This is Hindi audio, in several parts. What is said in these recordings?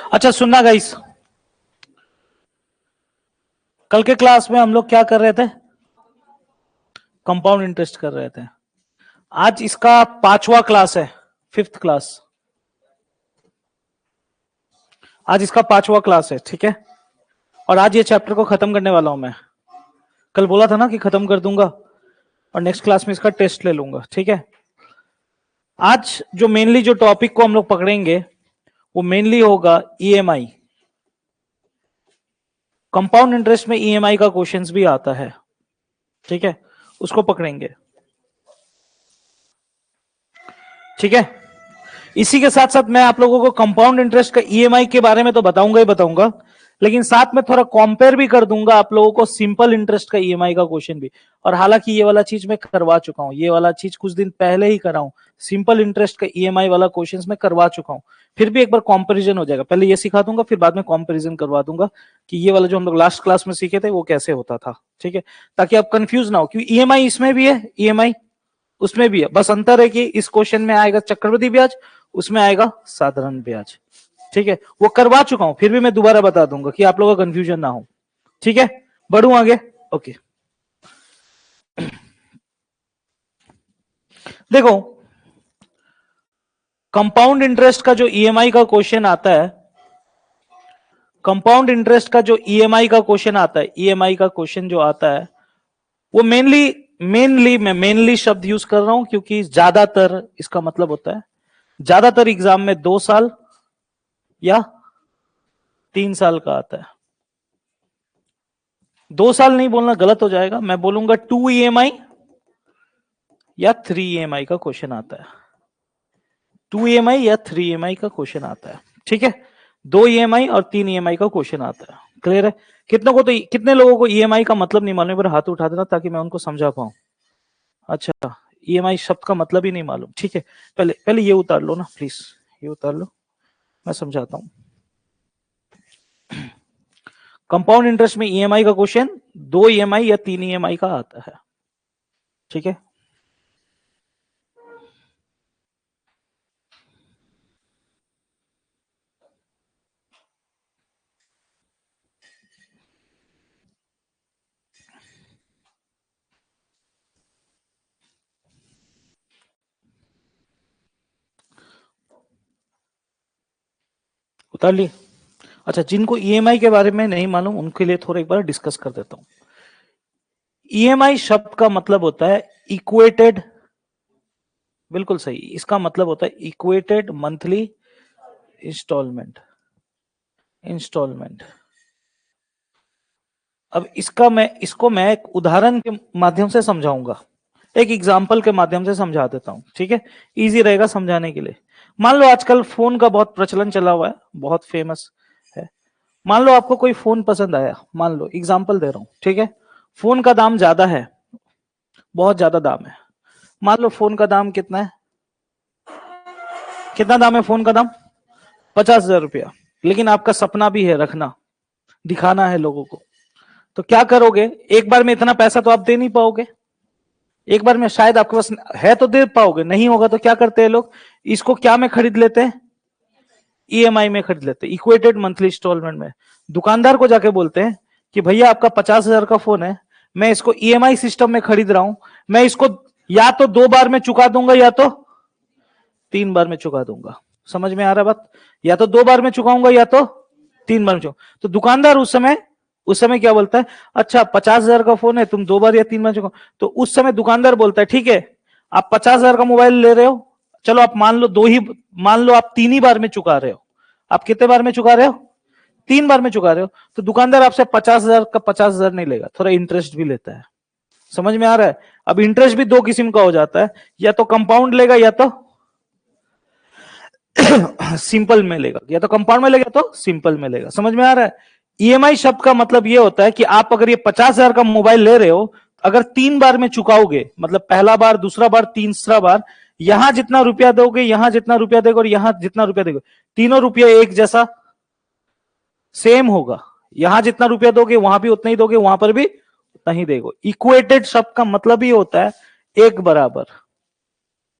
अच्छा सुनना गाइस, कल के क्लास में हम लोग क्या कर रहे थे? कंपाउंड इंटरेस्ट कर रहे थे। आज इसका 5वां क्लास है, 5th क्लास। आज इसका 5वां क्लास है, ठीक है। और आज ये चैप्टर को खत्म करने वाला हूं मैं। कल बोला था ना कि खत्म कर दूंगा और नेक्स्ट क्लास में इसका टेस्ट ले लूंगा, ठीक है। आज जो मेनली जो टॉपिक को हम लोग पकड़ेंगे वो मेनली होगा ईएमआई। कंपाउंड इंटरेस्ट में ईएमआई का क्वेश्चंस भी आता है, ठीक है, उसको पकड़ेंगे, ठीक है। इसी के साथ साथ मैं आप लोगों को कंपाउंड इंटरेस्ट का ईएमआई के बारे में तो बताऊंगा ही बताऊंगा, लेकिन साथ में थोड़ा कंपेयर भी कर दूंगा आप लोगों को सिंपल इंटरेस्ट का ईएमआई का क्वेश्चन भी। और हालांकि ये वाला चीज मैं करवा चुका हूं, ये वाला चीज कुछ दिन पहले ही करा हूं, सिंपल इंटरेस्ट का ईएमआई वाला क्वेश्चन मैं करवा चुका हूं। फिर भी एक बार कंपैरिजन हो जाएगा, पहले ये सिखा दूंगा फिर बाद में कंपैरिजन करवा दूंगा कि ये वाला जो हम लोग लास्ट क्लास में सीखे थे वो कैसे होता था, ठीक है, ताकि आप कंफ्यूज ना हो। क्योंकि ईएमआई इसमें भी है, ईएमआई उसमें भी है, बस अंतर है कि इस क्वेश्चन में आएगा चक्रवृद्धि ब्याज, उसमें आएगा साधारण ब्याज, ठीक है। वो करवा चुका हूं, फिर भी मैं दोबारा बता दूंगा कि आप लोगों का कंफ्यूजन ना हो, ठीक है। बढ़ू आगे, ओके। देखो, कंपाउंड इंटरेस्ट का जो ईएमआई का क्वेश्चन आता है, कंपाउंड इंटरेस्ट का जो ईएमआई का क्वेश्चन आता है, ईएमआई का क्वेश्चन जो आता है वो मैं मेनली शब्द यूज कर रहा हूं क्योंकि ज्यादातर इसका मतलब होता है, ज्यादातर एग्जाम में 2 साल या 3 साल का आता है। 2 साल नहीं बोलना, गलत हो जाएगा, मैं बोलूंगा 2 ईएमआई या 3 ईएमआई का क्वेश्चन आता है। 2 ईएमआई या 3 ईएमआई का क्वेश्चन आता है, ठीक है। 2 ईएमआई और 3 ईएमआई का क्वेश्चन आता है। क्लियर है? कितने लोगों को ईएमआई का मतलब नहीं मालूम, पर हाथ उठा देना ताकि मैं उनको समझा पाऊं। अच्छा, ईएमआई शब्द का मतलब ही नहीं मालूम, ठीक है। पहले ये उतार लो ना प्लीज, ये उतार लो, मैं समझाता हूं। कंपाउंड इंटरेस्ट में ईएमआई का क्वेश्चन 2 ईएमआई या 3 ईएमआई का आता है, ठीक है। उतार ली? अच्छा, जिनको ईएमआई के बारे में नहीं मालूम उनके लिए थोड़ा एक बार डिस्कस कर देता हूं। ईएमआई शब्द का मतलब होता है इक्वेटेड, बिल्कुल सही, इसका मतलब होता है इक्वेटेड मंथली इंस्टॉलमेंट। अब इसको मैं एक उदाहरण के माध्यम से समझाऊंगा, एक एग्जाम्पल के माध्यम से समझा देता हूं, ठीक है, इजी रहेगा समझाने के लिए। मान लो आजकल फोन का बहुत प्रचलन चला हुआ है, बहुत फेमस है। मान लो आपको कोई फोन पसंद आया, मान लो एग्जाम्पल दे रहा हूं, ठीक है। फोन का दाम ज्यादा है, बहुत ज्यादा दाम है। मान लो फोन का दाम कितना है, कितना दाम है फोन का दाम? 50,000 रुपया। लेकिन आपका सपना भी है रखना, दिखाना है लोगों को, तो क्या करोगे? एक बार में इतना पैसा तो आप दे नहीं पाओगे, एक बार में शायद आपके पास है तो दे पाओगे, नहीं होगा तो क्या करते हैं लोग, इसको क्या में खरीद लेते हैं? ईएमआई में खरीद लेते हैं, इक्वेटेड मंथली इंस्टॉलमेंट में। दुकानदार को जाके बोलते हैं कि भैया आपका 50,000 का फोन है, मैं इसको ईएमआई सिस्टम में खरीद रहा हूं, मैं इसको या तो 2 बार में चुका दूंगा या तो 3 बार में चुका दूंगा। समझ में आ रहा है बात? या तो 2 बार में चुकाऊंगा या तो 3 बार में चुका। तो दुकानदार उस समय क्या बोलता है, अच्छा 50,000 का फोन है, तुम 2 बार या 3 बार चुकाओ। तो उस समय दुकानदार बोलता है ठीक है, आप 50,000 का मोबाइल ले रहे हो, चलो आप मान लो आप 3 ही बार में चुका रहे हो। आप कितने बार में चुका रहे हो? 3 बार में चुका रहे हो। तो दुकानदार आपसे 50,000 का 50,000 नहीं लेगा, थोड़ा इंटरेस्ट भी लेता है। समझ में आ रहा है? अब इंटरेस्ट भी 2 किस्म का हो जाता है, या तो कंपाउंड लेगा या तो सिंपल में लेगा, या तो कंपाउंड में लेगा तो सिंपल में लेगा। समझ में आ रहा है? ईएमआई शब्द का मतलब यह होता है कि आप अगर ये 50,000 का मोबाइल ले रहे हो, अगर 3 बार में चुकाओगे, मतलब पहला बार, दूसरा बार, तीसरा बार, यहां जितना रुपया दोगे, यहां जितना रुपया दोगे और यहां जितना रुपया दोगे, तीनों रुपया एक जैसा सेम होगा। यहां जितना रुपया दोगे वहां भी उतना ही दोगे, वहां पर भी उतना ही देगा। इक्वेटेड शब्द का मतलब ही होता है एक बराबर।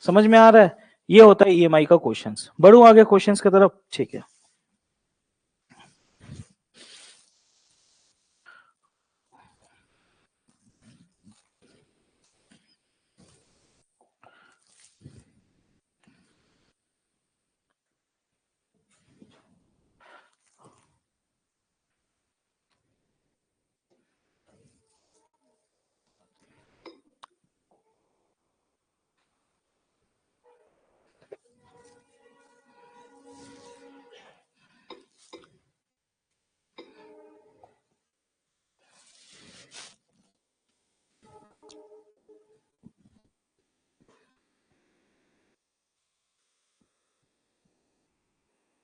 समझ में आ रहा है? ये होता है ईएमआई का क्वेश्चंस। बढ़ू आगे क्वेश्चंस की तरफ, ठीक है।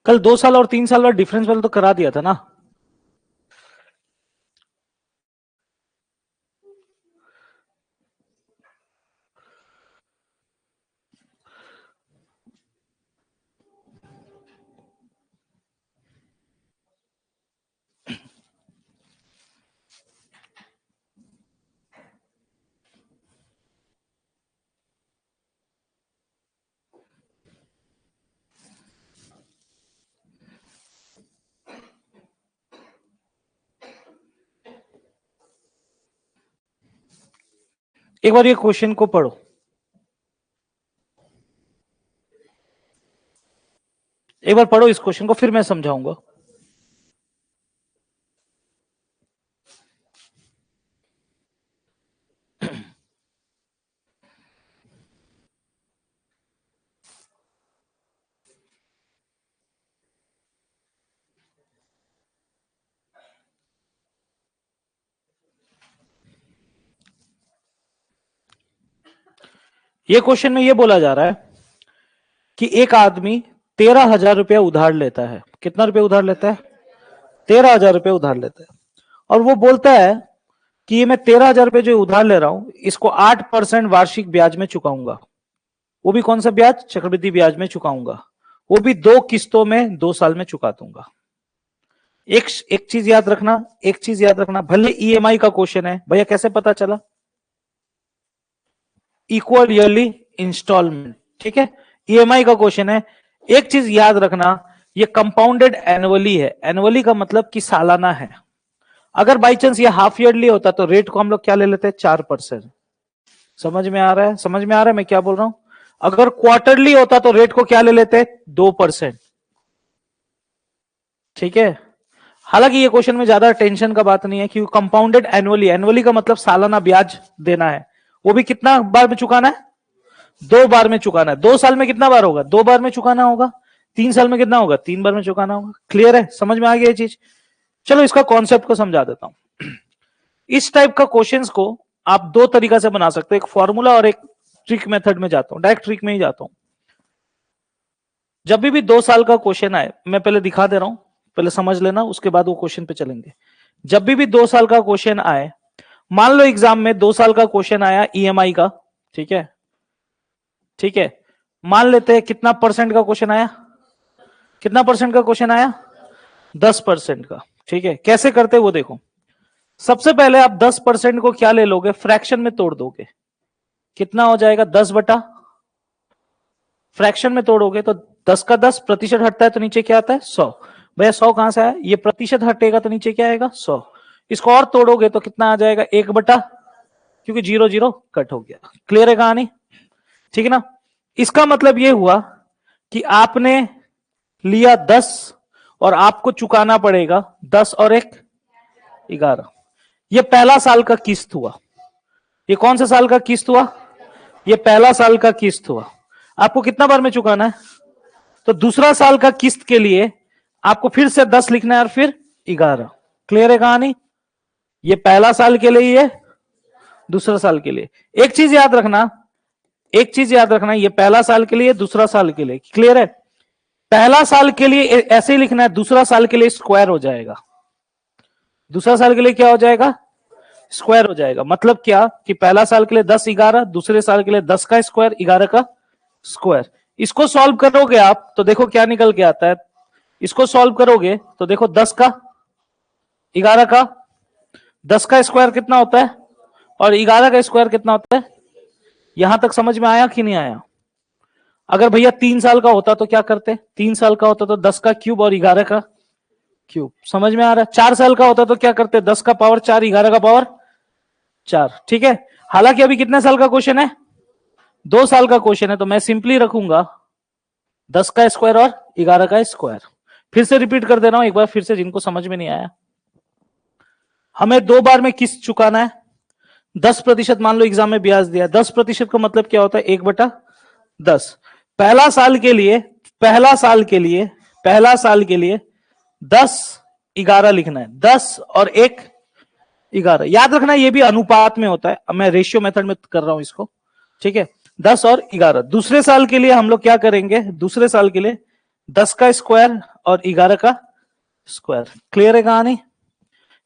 कल 2 साल और 3 साल वाला डिफरेंस वाला तो करा दिया था ना। एक बार ये क्वेश्चन को पढ़ो, एक बार पढ़ो इस क्वेश्चन को, फिर मैं समझाऊंगा। ये क्वेश्चन में ये बोला जा रहा है कि एक आदमी 13,000 रुपया उधार लेता है। कितना रुपया उधार लेता है? 13,000 रुपया उधार लेता है। और वो बोलता है कि ये मैं 13,000 रुपये जो उधार ले रहा हूं, इसको 8% वार्षिक ब्याज में चुकाऊंगा। वो भी कौन सा ब्याज? चक्रवृद्धि ब्याज में चुकाऊंगा। वो भी 2 किस्तों में 2 साल में चुका दूंगा। एक चीज याद रखना, एक चीज याद रखना, भले ईएमआई का क्वेश्चन है, भैया कैसे पता चला? इक्वल ईयरली इंस्टॉलमेंट, ठीक है। ईएमआई का क्वेश्चन है। एक चीज याद रखना, ये कंपाउंडेड एनुअली है। एनुअली का मतलब कि सालाना है। अगर बाई चांस ये हाफ ईयरली होता तो रेट को हम लोग क्या ले लेते हैं? 4%। समझ में आ रहा है? समझ में आ रहा है मैं क्या बोल रहा हूं? अगर क्वार्टरली होता तो रेट को क्या ले लेते हैं? 2%। ठीक है। हालांकि ये क्वेश्चन में ज्यादा टेंशन का बात नहीं है, क्योंकि कंपाउंडेड एनुअली, एनुअली का मतलब सालाना ब्याज देना है। वो भी कितना बार में चुकाना है? 2 बार में चुकाना है। 2 साल में कितना बार होगा? 2 बार में चुकाना होगा। 3 साल में कितना होगा? 3 बार में चुकाना होगा। क्लियर है? समझ में आ गया ये चीज? चलो इसका कॉन्सेप्ट को समझा देता हूं। इस टाइप का क्वेश्चंस को आप 2 तरीका से बना सकते हो, एक फॉर्मूला और एक ट्रिक मेथड में जाता हूं। डायरेक्ट ट्रिक में ही जाता हूं। जब भी 2 साल का क्वेश्चन आए, मैं पहले दिखा दे रहा हूं, पहले समझ लेना, उसके बाद वो क्वेश्चन पे चलेंगे। जब भी 2 साल का क्वेश्चन आए, मान लो एग्जाम में 2 साल का क्वेश्चन आया ईएमआई का, ठीक है, ठीक है। मान लेते हैं कितना परसेंट का क्वेश्चन आया? कितना परसेंट का क्वेश्चन आया? 10% का। ठीक है, कैसे करते वो देखो। सबसे पहले आप 10% को क्या ले लोगे? फ्रैक्शन में तोड़ दोगे। कितना हो जाएगा? 10 बटा, फ्रैक्शन में तोड़ोगे तो 10 का 10 प्रतिशत हटता है तो नीचे क्या आता है? 100। भैया 100 कहां से आया? ये प्रतिशत हटेगा तो नीचे क्या आएगा? 100। इसको और तोड़ोगे तो कितना आ जाएगा? 1 बटा, क्योंकि 0 0 कट हो गया। क्लियर है कहानी? ठीक है ना? इसका मतलब ये हुआ कि आपने लिया 10 और आपको चुकाना पड़ेगा 10 और 1 11। ये पहला साल का किस्त हुआ। ये कौन सा साल का किस्त हुआ? ये पहला साल का किस्त हुआ। आपको कितना बार में चुकाना है? तो दूसरा साल का किस्त के लिए आपको फिर से 10 लिखना है और फिर 11। क्लियर है कहानी? ये पहला साल के लिए, ये दूसरा साल के लिए। एक चीज याद रखना, एक चीज याद रखना, ये पहला साल के लिए, दूसरा साल के लिए। क्लियर है? पहला साल के लिए ऐसे ही लिखना है, दूसरा साल के लिए स्क्वायर हो जाएगा। दूसरा साल के लिए क्या हो जाएगा? स्क्वायर हो जाएगा। मतलब क्या कि पहला साल के लिए 10 11, दूसरे साल के लिए 10 का स्क्वायर 11 का स्क्वायर। इसको सॉल्व करोगे आप तो देखो क्या निकल के आता है। इसको सॉल्व करोगे तो देखो 10 का 11 का, 10 का स्क्वायर कितना होता है? और 11 का स्क्वायर कितना होता है? यहां तक समझ में आया कि नहीं आया? अगर भैया 3 साल का होता तो क्या करते? 3 साल का होता तो 10 का क्यूब और 11 का क्यूब। समझ में आ रहा है? 4 साल का होता तो क्या करते? 10 का पावर 4, 11 का पावर 4। ठीक है। हालांकि अभी कितने साल का क्वेश्चन है? 2 साल का क्वेश्चन है, तो मैं सिंपली रखूंगा 10 का स्क्वायर और 11 का स्क्वायर। फिर से रिपीट कर दे रहा हूं एक बार फिर से, जिनको समझ में नहीं आया। हमें 2 बार में किस्त चुकाना है। 10% मान लो एग्जाम में ब्याज दिया। 10% का मतलब क्या होता है? 1/10। पहला साल के लिए 10 11 लिखना है। 10 और 1 11। याद रखना ये भी अनुपात में होता है, मैं रेशियो मेथड में कर रहा हूं इसको। ठीक है, 10 और 11। दूसरे साल के लिए हम लोग क्या करेंगे? दूसरे साल के लिए 10 का स्क्वायर और 11 का स्क्वायर। क्लियर है कहानी?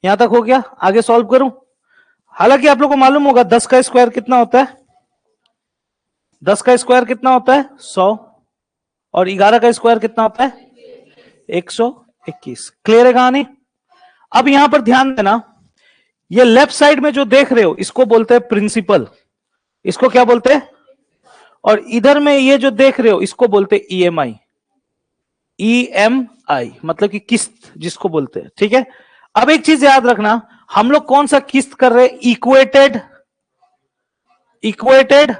यहां तक हो गया? आगे सॉल्व करूं? हालांकि आप लोग को मालूम होगा 10 का स्क्वायर कितना होता है? 10 का स्क्वायर कितना होता है? 100। और 11 का स्क्वायर कितना होता है? 121। क्लियर है कहानी? अब यहां पर ध्यान देना, ये लेफ्ट साइड में जो देख रहे हो इसको बोलते हैं प्रिंसिपल। इसको क्या बोलते हैं? और इधर में ये जो देख रहे हो इसको बोलते हैं ईएमआई। ईएमआई मतलब कि किस्त जिसको बोलते हैं। ठीक है। अब एक चीज याद रखना, हम लोग कौन सा किस्त कर रहे हैं? Equated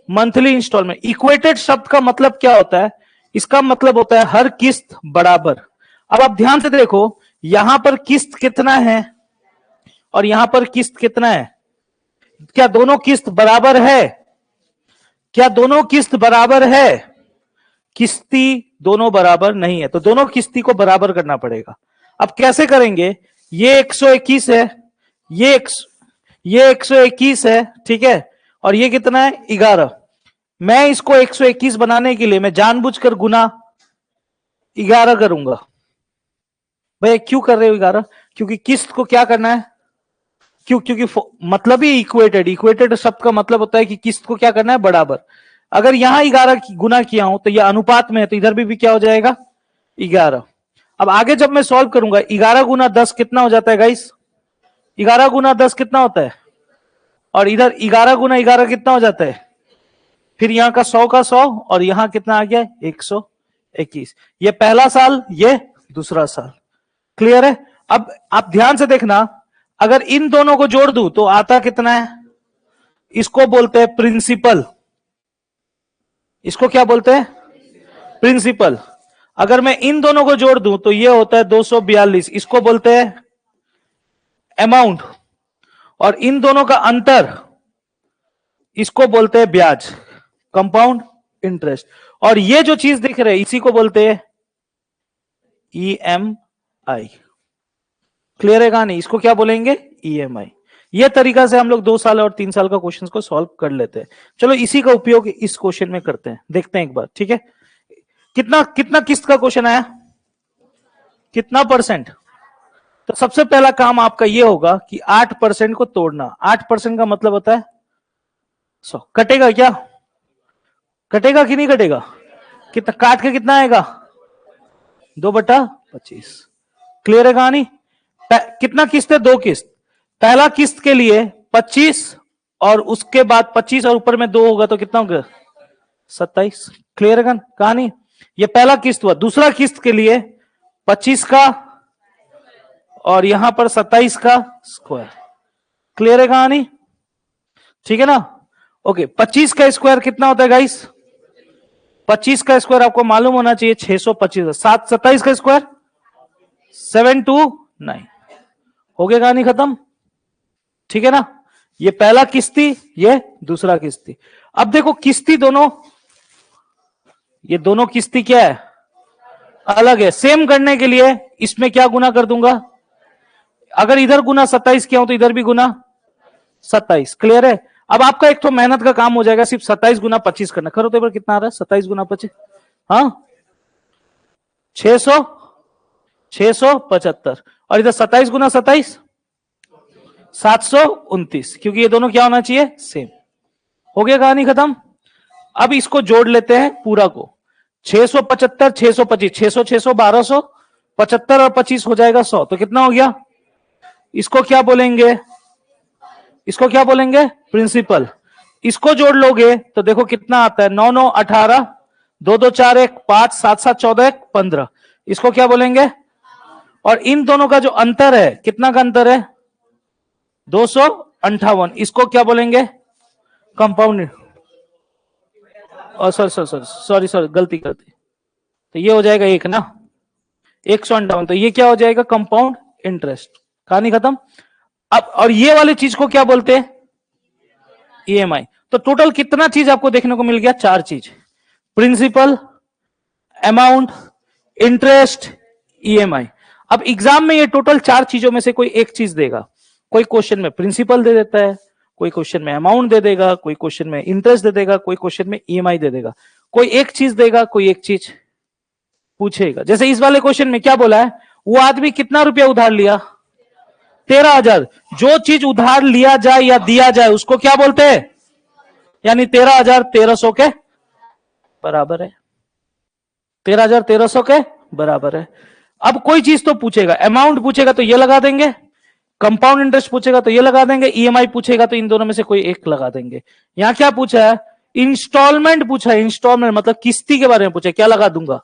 monthly instalment. इक्वेटेड शब्द का मतलब क्या होता है? इसका मतलब होता है हर किस्त बराबर। अब आप ध्यान से देखो, यहां पर किस्त कितना है और यहां पर किस्त कितना है? क्या दोनों किस्त बराबर है? क्या दोनों किस्त बराबर है? किस्ती दोनों बराबर नहीं है, तो दोनों किस्ती को बराबर करना पड़ेगा। अब कैसे करेंगे? ये 121 है, ये 121 है। ठीक है। और ये कितना है? 11। मैं इसको 121 बनाने के लिए मैं जानबूझकर गुना 11 करूंगा। भाई क्यों कर रहे हो 11? क्योंकि किस्त को क्या करना है? क्योंकि मतलब ही इक्वेटेड शब्द का मतलब होता है कि किस्त को क्या करना है? बराबर। अगर यहां 11 गुना किया हूं तो यह अनुपात में है, तो इधर भी क्या हो जाएगा? 11। अब आगे जब मैं सॉल्व करूंगा, 11 गुना 10 कितना हो जाता है गाइस? 11 गुना 10 कितना होता है? और इधर 11 गुना 11 कितना हो जाता है? फिर यहां का 100 का 100 और यहां कितना आ गया? 121। ये पहला साल, ये दूसरा साल। क्लियर है? अब आप ध्यान से देखना, अगर इन दोनों को जोड़ दूं तो आता कितना है? इसको बोलते हैं प्रिंसिपल। इसको क्या बोलते हैं? प्रिंसिपल। अगर मैं इन दोनों को जोड़ दूं तो ये होता है 242। इसको बोलते हैं अमाउंट। और इन दोनों का अंतर, इसको बोलते हैं ब्याज, कंपाउंड इंटरेस्ट। और ये जो चीज दिख रहे हैं इसी को बोलते हैं ईएमआई। क्लियर है कहानी? इसको क्या बोलेंगे? ईएमआई। ये तरीका से हम लोग 2 साल और 3 साल का क्वेश्चन को सॉल्व कर लेते हैं। चलो इसी का उपयोग इस क्वेश्चन में करते हैं, देखते हैं एक बार। ठीक है। कितना कितना किस्त का क्वेश्चन आया? कितना परसेंट? तो सबसे पहला काम आपका यह होगा कि 8% को तोड़ना। 8% का मतलब होता है 100। कटेगा क्या? कटेगा कि नहीं कटेगा? कितना काट के कितना आएगा? 2/25। क्लियर है कहानी? कितना किस्त है? 2 किस्त। पहला किस्त के लिए 25 और उसके बाद 25 और ऊपर में 2 होगा तो कितना होगा? 27। क्लियर है कहानी? ये पहला किस्त हुआ। दूसरा किस्त के लिए 25 का और यहां पर 27 का स्क्वायर। क्लियर है कहानी? ठीक है ना? ओके। 25 का स्क्वायर कितना होता है गाइस? 25 का स्क्वायर आपको मालूम होना चाहिए 625। 27 का स्क्वायर 729। हो गया कहानी खत्म? ठीक है ना? ये पहला किस्ती, ये दूसरा किस्ती। अब देखो किस्ती दोनों, ये दोनों किस्ती क्या है? अलग है। सेम करने के लिए इसमें क्या गुना कर दूंगा? अगर इधर गुना 27 किया हूं तो इधर भी गुना 27। क्लियर है? अब आपका एक तो मेहनत का काम हो जाएगा, सिर्फ 27 गुना 25 करना। करो तो एक बार, कितना आ रहा है? 27 गुना 25, हाँ 675। और इधर 27 गुना 27 729, क्योंकि ये दोनों क्या होना चाहिए? सेम। हो गया कहानी खत्म? अब इसको जोड़ लेते हैं पूरा को। 675 625 600 600 1200 75 और 25 हो जाएगा 100। तो कितना हो गया? इसको क्या बोलेंगे? इसको क्या बोलेंगे? प्रिंसिपल। इसको जोड़ लोगे तो देखो कितना आता है, 9 9 18, 2 2 4 1 5, 7 7 14 1 15। इसको क्या बोलेंगे? और इन दोनों का जो अंतर है, कितना का अंतर है? 258। इसको क्या बोलेंगे? Compound. Sorry sorry sorry sorry sorry, गलती गलती। तो ये हो जाएगा एक ना, 158। तो ये क्या हो जाएगा? Compound interest. कहानी खत्म। अब और ये वाली चीज को क्या बोलते हैं? ईएमआई। तो टोटल कितना चीज आपको देखने को मिल गया? चार चीज। Principal, amount, interest, EMI. अब एग्जाम में ये टोटल चार चीजों में से कोई एक चीज देगा। कोई क्वेश्चन में प्रिंसिपल दे देता है, कोई क्वेश्चन में अमाउंट दे देगा, कोई क्वेश्चन में इंटरेस्ट दे देगा, कोई क्वेश्चन में ईएमआई दे देगा। कोई एक चीज देगा, कोई एक चीज पूछेगा। जैसे इस वाले क्वेश्चन में क्या बोला है? वो आदमी कितना रुपया उधार लिया? 13,000। जो चीज उधार लिया जाए या दिया जाए उसको क्या बोलते हैं? यानी 13,000 1300 के बराबर है। 13,000 1300 के बराबर है। अब कोई चीज तो पूछेगा, अमाउंट पूछेगा तो ये लगा देंगे, कंपाउंड इंटरेस्ट पूछेगा तो ये लगा देंगे, ईएमआई पूछेगा तो इन दोनों में से कोई एक लगा देंगे। यहां क्या पूछा है? इंस्टॉलमेंट पूछा है। इंस्टॉलमेंट मतलब किस्ती के बारे में पूछा, क्या लगा दूंगा?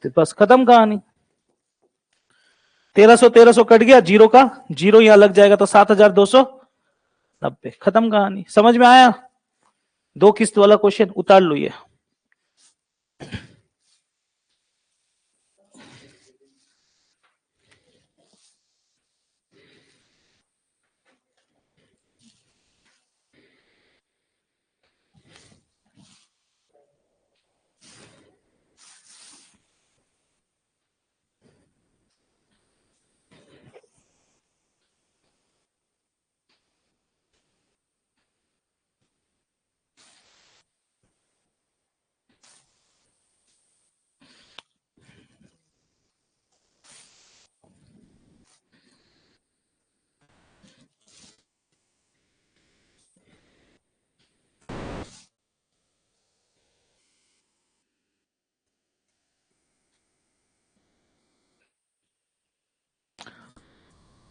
तो बस खत्म कहानी। 1300 कट गया, जीरो का जीरो यहां लग जाएगा तो 7,290। खत्म कहानी। समझ में आया? दो किस्त वाला क्वेश्चन उतार लो ये।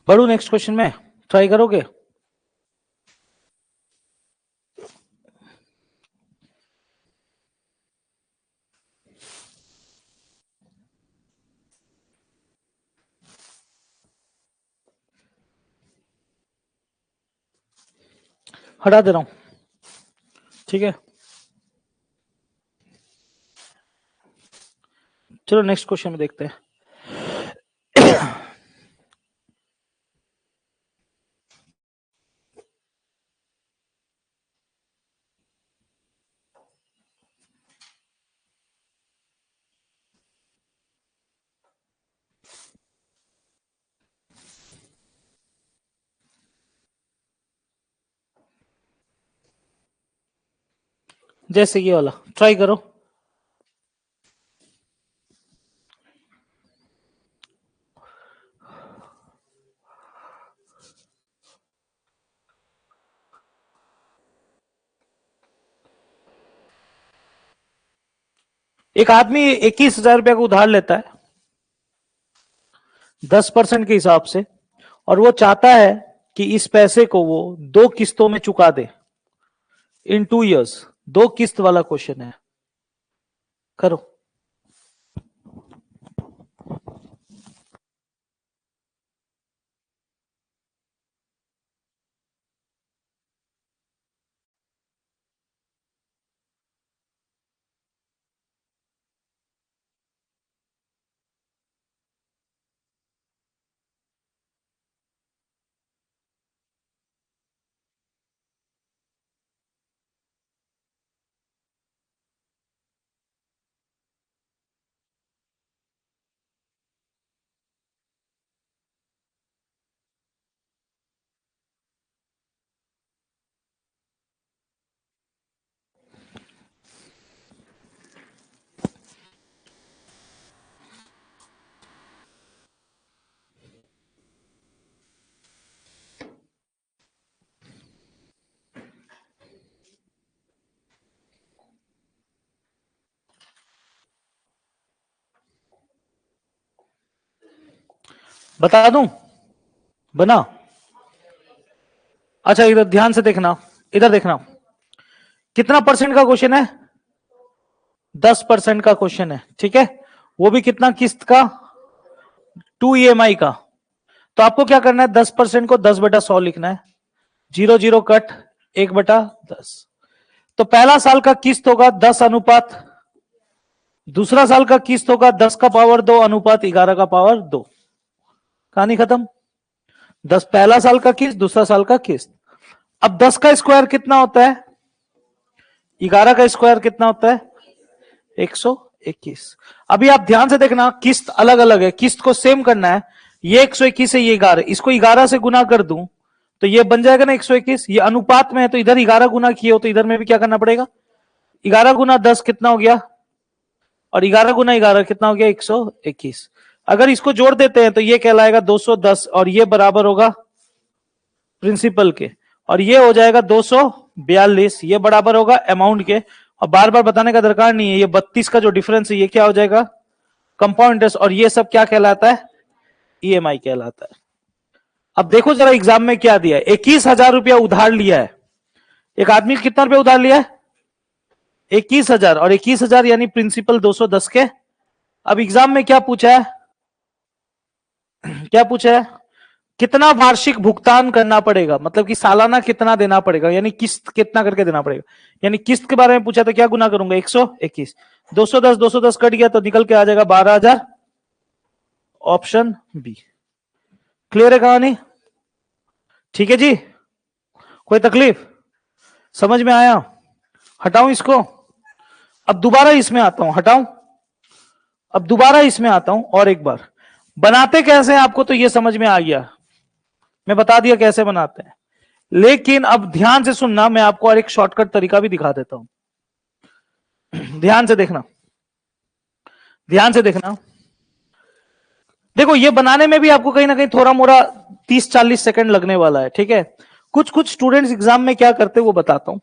बढ़ू नेक्स्ट क्वेश्चन में, ट्राई करोगे? हटा दे रहा हूं, ठीक है। चलो नेक्स्ट क्वेश्चन में देखते हैं। जैसे ये वाला ट्राई करो। एक आदमी 21,000 रुपया का उधार लेता है 10% के हिसाब से, और वो चाहता है कि इस पैसे को वो दो किस्तों में चुका दे इन 2 इयर्स। दो किस्त वाला क्वेश्चन है, करो। बता दूं? बना? अच्छा इधर ध्यान से देखना, इधर देखना, कितना परसेंट का क्वेश्चन है? 10% का क्वेश्चन है, ठीक है। वो भी कितना किस्त का? 2 EMI का। तो आपको क्या करना है, 10% को 10/100 लिखना है, 0 0 कट 1/10। तो पहला साल का किस्त होगा 10 अनुपात, दूसरा साल का किस्त होगा 10 का पावर 2 अनुपात 11 का पावर 2। कहानी खत्म। 10 पहला साल का किस्त, दूसरा साल का किस्त। अब 10 का स्क्वायर कितना होता है? 11 का स्क्वायर कितना होता है? 121। अभी आप ध्यान से देखना, किस्त अलग अलग है, किस्त को सेम करना है। ये 121 है, ये 11, इसको 11 से गुना कर दूं तो ये बन जाएगा ना 121। ये अनुपात में है तो इधर 11 गुना किए हो तो इधर में भी क्या करना पड़ेगा? 11 गुना 10 कितना हो गया? और 11 गुना 11 कितना हो गया? 121। अगर इसको जोड़ देते हैं तो ये कहलाएगा 210 और ये बराबर होगा प्रिंसिपल के, और ये हो जाएगा 242, ये बराबर होगा अमाउंट के। और बार बार बताने का दरकार नहीं है, ये 32 का जो डिफरेंस है ये क्या हो जाएगा? Compound interest. और ये सब क्या कहलाता है? ईएमआई कहलाता है। अब देखो जरा एग्जाम में क्या दिया है, 21,000 रुपया उधार लिया है। एक आदमी कितना रुपया उधार लिया है? 21,000, और 21,000 यानी प्रिंसिपल 210 के। अब एग्जाम में क्या पूछा है? क्या पूछा है? कितना वार्षिक भुगतान करना पड़ेगा, मतलब कि सालाना कितना देना पड़ेगा, यानी किस्त कितना करके देना पड़ेगा। यानी किस्त के बारे में पूछा तो क्या गुना करूंगा? 121, 210 210 कट गया तो निकल के आ जाएगा 12,000। Option B. क्लियर है कहानी? ठीक है जी, कोई तकलीफ? समझ में आया? हटाऊं इसको? अब दोबारा इसमें आता हूं, हटाऊं? अब दोबारा इसमें आता हूं और एक बार। बनाते कैसे हैं आपको तो ये समझ में आ गया, मैं बता दिया कैसे बनाते हैं। लेकिन अब ध्यान से सुनना, मैं आपको और एक शॉर्टकट तरीका भी दिखा देता हूं। ध्यान से देखना, ध्यान से देखना। देखो ये बनाने में भी आपको कहीं ना कहीं थोड़ा मोड़ा 30-40 सेकंड लगने वाला है, ठीक है। कुछ कुछ स्टूडेंट्स एग्जाम में क्या करते हैं वो बताता हूं,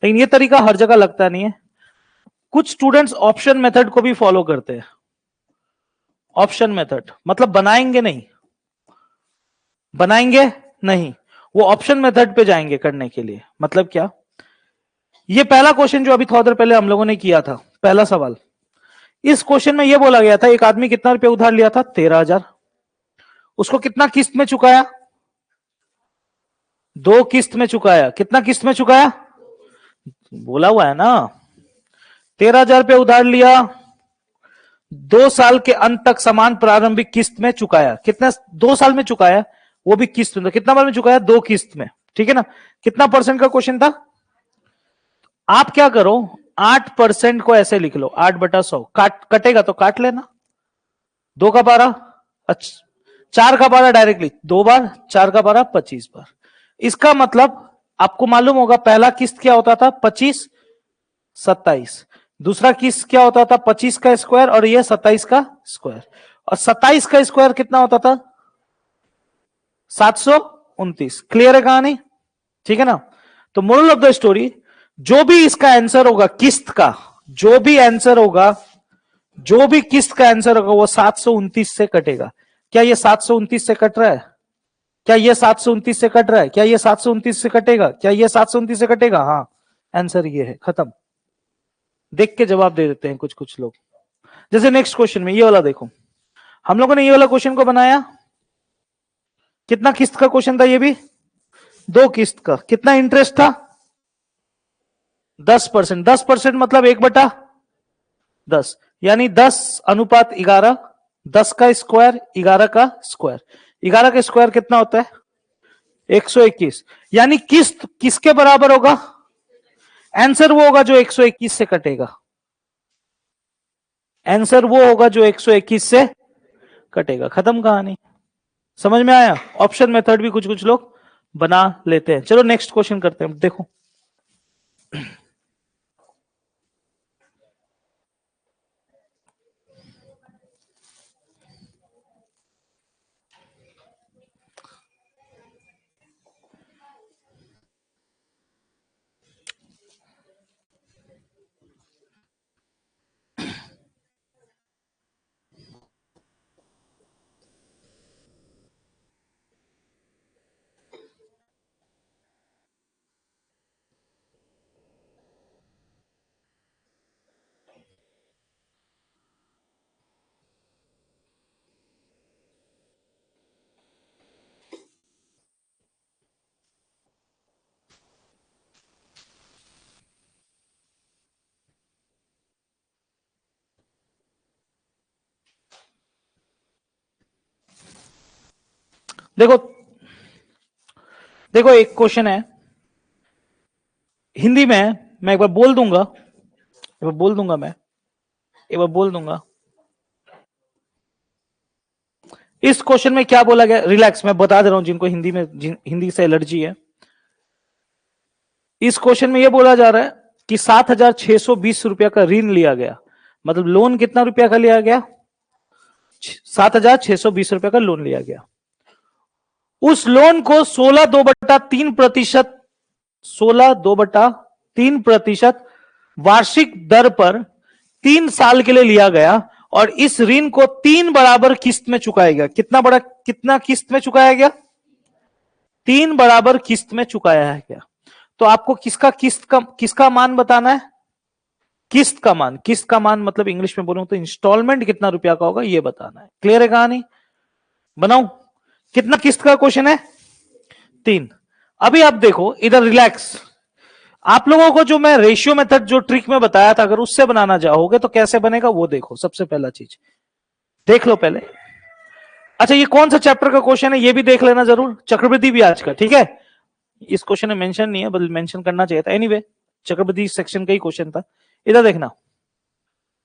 लेकिन ये तरीका हर जगह लगता नहीं है। कुछ स्टूडेंट्स ऑप्शन मेथड को भी फॉलो करते हैं। ऑप्शन मेथड मतलब बनाएंगे नहीं, बनाएंगे नहीं, वो ऑप्शन मेथड पे जाएंगे करने के लिए। मतलब क्या? ये पहला क्वेश्चन जो अभी थोड़ी देर पहले हम लोगों ने किया था, पहला सवाल, इस क्वेश्चन में यह बोला गया था एक आदमी कितना रुपया उधार लिया था? 13,000। उसको कितना किस्त में चुकाया? 2 किस्त में चुकाया। कितना किस्त में चुकाया? बोला हुआ है ना, 13,000 रुपया उधार लिया, 2 साल के अंत तक समान प्रारंभिक किस्त में चुकाया। कितना? 2 साल में चुकाया, वो भी किस्त में। तो कितना बार में चुकाया? 2 किस्त में, ठीक है ना। कितना परसेंट का क्वेश्चन था? आप क्या करो, 8% को ऐसे लिख लो, 8/100। कटेगा तो काट लेना, 2 का 12, अच्छा 4 का 12 डायरेक्टली 2 बार, 4 का 12 25 बार। इसका मतलब आपको मालूम होगा पहला किस्त क्या होता था? 25 27। दूसरा किस्त क्या होता था? 25 का स्क्वायर, और ये 27 का स्क्वायर। और 27 का स्क्वायर कितना होता था? 729। क्लियर है कहानी? ठीक है ना। तो मोरल ऑफ द स्टोरी, जो भी इसका आंसर होगा किस्त का, जो भी आंसर होगा, जो भी किस्त का आंसर होगा वो 729 से कटेगा। क्या ये 729 से कट रहा है? क्या ये 729 से कट रहा है? क्या ये 729 से कटेगा? क्या ये 729 से कटेगा? हाँ, आंसर ये है, खत्म। देख के जवाब दे देते हैं कुछ कुछ लोग। जैसे नेक्स्ट क्वेश्चन में ये वाला देखो, हम लोगों ने ये वाला क्वेश्चन को बनाया, कितना किस्त का क्वेश्चन था ये भी? 2 किस्त का। कितना इंटरेस्ट था? 10%। 10% मतलब 1/10, यानी 10 अनुपात 11, 10 का स्क्वायर 11 का स्क्वायर। 11 का स्क्वायर कितना होता है? 121। यानी किस्त किसके बराबर होगा? आंसर वो होगा जो 121 से कटेगा। आंसर वो होगा जो 121 से कटेगा। खत्म कहानी। समझ में आया? ऑप्शन मेथड भी कुछ कुछ लोग बना लेते हैं। चलो नेक्स्ट क्वेश्चन करते हैं, देखो। देखो देखो एक क्वेश्चन है हिंदी में, मैं एक बार बोल दूंगा, एक बार बोल दूंगा, मैं एक बार बोल दूंगा। इस क्वेश्चन में क्या बोला गया, रिलैक्स, मैं बता दे रहा हूं जिनको हिंदी में, हिंदी से एलर्जी है। इस क्वेश्चन में यह बोला जा रहा है कि 7,620 रुपया का ऋण लिया गया, मतलब लोन कितना रुपया का लिया गया, 7,620 रुपया का लोन लिया गया। उस लोन को 16/2/3%, 16/2/3% वार्षिक दर पर 3 साल के लिए लिया गया और इस ऋण को 3 बराबर किस्त में चुकाया गया। कितना किस्त में चुकाया गया? 3 बराबर किस्त में चुकाया गया। तो आपको किसका मान बताना है? किस्त का मान। किस्त का मान मतलब इंग्लिश में बोलूं तो इंस्टॉलमेंट कितना रुपया का होगा ये बताना है। क्लियर है कहानी? बनाऊं? कितना किस्त का क्वेश्चन है? 3। अभी आप देखो इधर, रिलैक्स। आप लोगों को जो मैं रेशियो मेथड जो ट्रिक में बताया था, अगर उससे बनाना चाहोगे तो कैसे बनेगा वो देखो। सबसे पहला चीज देख लो पहले। अच्छा, ये कौन सा चैप्टर का क्वेश्चन है ये भी देख लेना जरूर। चक्रवृद्धि ब्याज का, ठीक है। इस क्वेश्चन में मेंशन नहीं है, बल्कि मेंशन करना चाहिए था। एनीवे, चक्रवृद्धि सेक्शन का ही क्वेश्चन था। इधर देखना,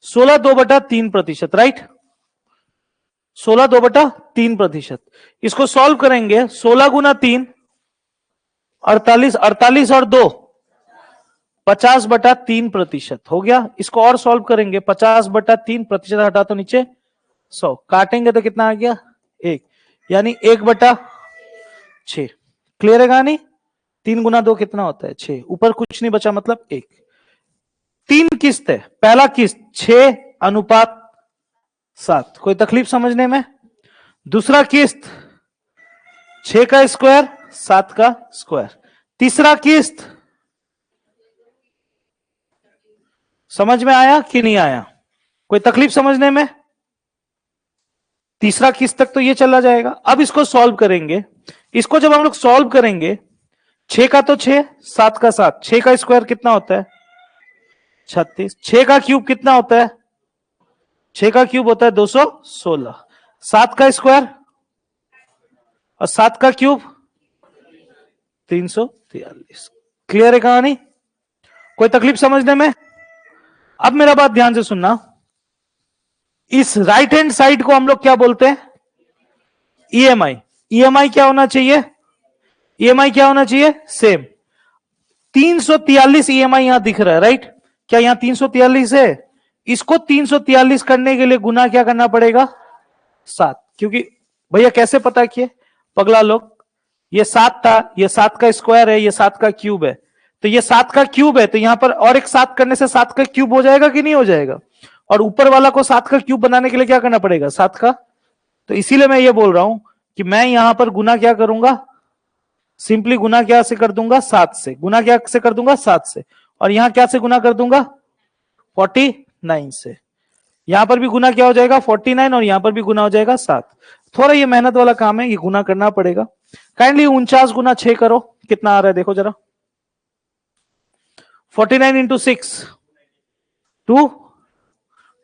16/2/3%, राइट। 16/2/3%। इसको सॉल्व करेंगे, 16 गुना 3 48, 48 और 2 50/3% हो गया। इसको और सॉल्व करेंगे, 50/3% हटा तो नीचे 100, काटेंगे तो कितना आ गया? 1, यानी 1/6। क्लियर है कहानी? 3 गुना 2 कितना होता है? 6। ऊपर कुछ नहीं बचा, मतलब 1। 3 किस्त है। पहला किस्त 6:7, कोई तकलीफ समझने में? दूसरा किस्त 6 का स्क्वायर 7 का स्क्वायर। तीसरा किस्त समझ में आया कि नहीं आया? कोई तकलीफ समझने में? तीसरा किस्त तक तो ये चला जाएगा। अब इसको सॉल्व करेंगे। इसको जब हम लोग सॉल्व करेंगे, 6 का तो 6, 7 का 7, 6 का स्क्वायर कितना होता है? 36। 6 का क्यूब कितना होता है? 6 का क्यूब होता है 216। 7 का स्क्वायर और 7 का क्यूब 343। क्लियर है कहानी? कोई तकलीफ समझने में? अब मेरा बात ध्यान से सुनना। इस राइट हैंड साइड को हम लोग क्या बोलते हैं? ईएमआई। ईएमआई क्या होना चाहिए? ईएमआई क्या होना चाहिए? सेम। 343 ईएमआई यहां दिख रहा है, राइट। क्या यहां 343 है? इसको 343 करने के लिए गुना क्या करना पड़ेगा? 7। क्योंकि भैया कैसे पता किए पगला लोग? ये 7 था, ये 7 का स्क्वायर है, ये 7 का क्यूब है, तो ये 7 का क्यूब है, तो यहां पर और एक 7 करने से 7 का क्यूब हो जाएगा कि नहीं हो जाएगा? और ऊपर वाला को 7 का क्यूब बनाने के लिए क्या करना पड़ेगा? 7 का। तो इसीलिए मैं ये बोल रहा हूं कि मैं यहां पर गुना क्या करूंगा? सिंपली गुना क्या से कर दूंगा? 7 से। गुना क्या से कर दूंगा? 7 से। और यहां क्या से गुना कर दूंगा? 49 से। यहां पर भी गुना क्या हो जाएगा? 49, और यहां पर भी गुना हो जाएगा 7। थोड़ा ये मेहनत वाला काम है, ये गुना करना पड़ेगा। काइंडली 49 गुना 6 करो, कितना आ रहा है देखो जरा। 49 इंटू 6 2,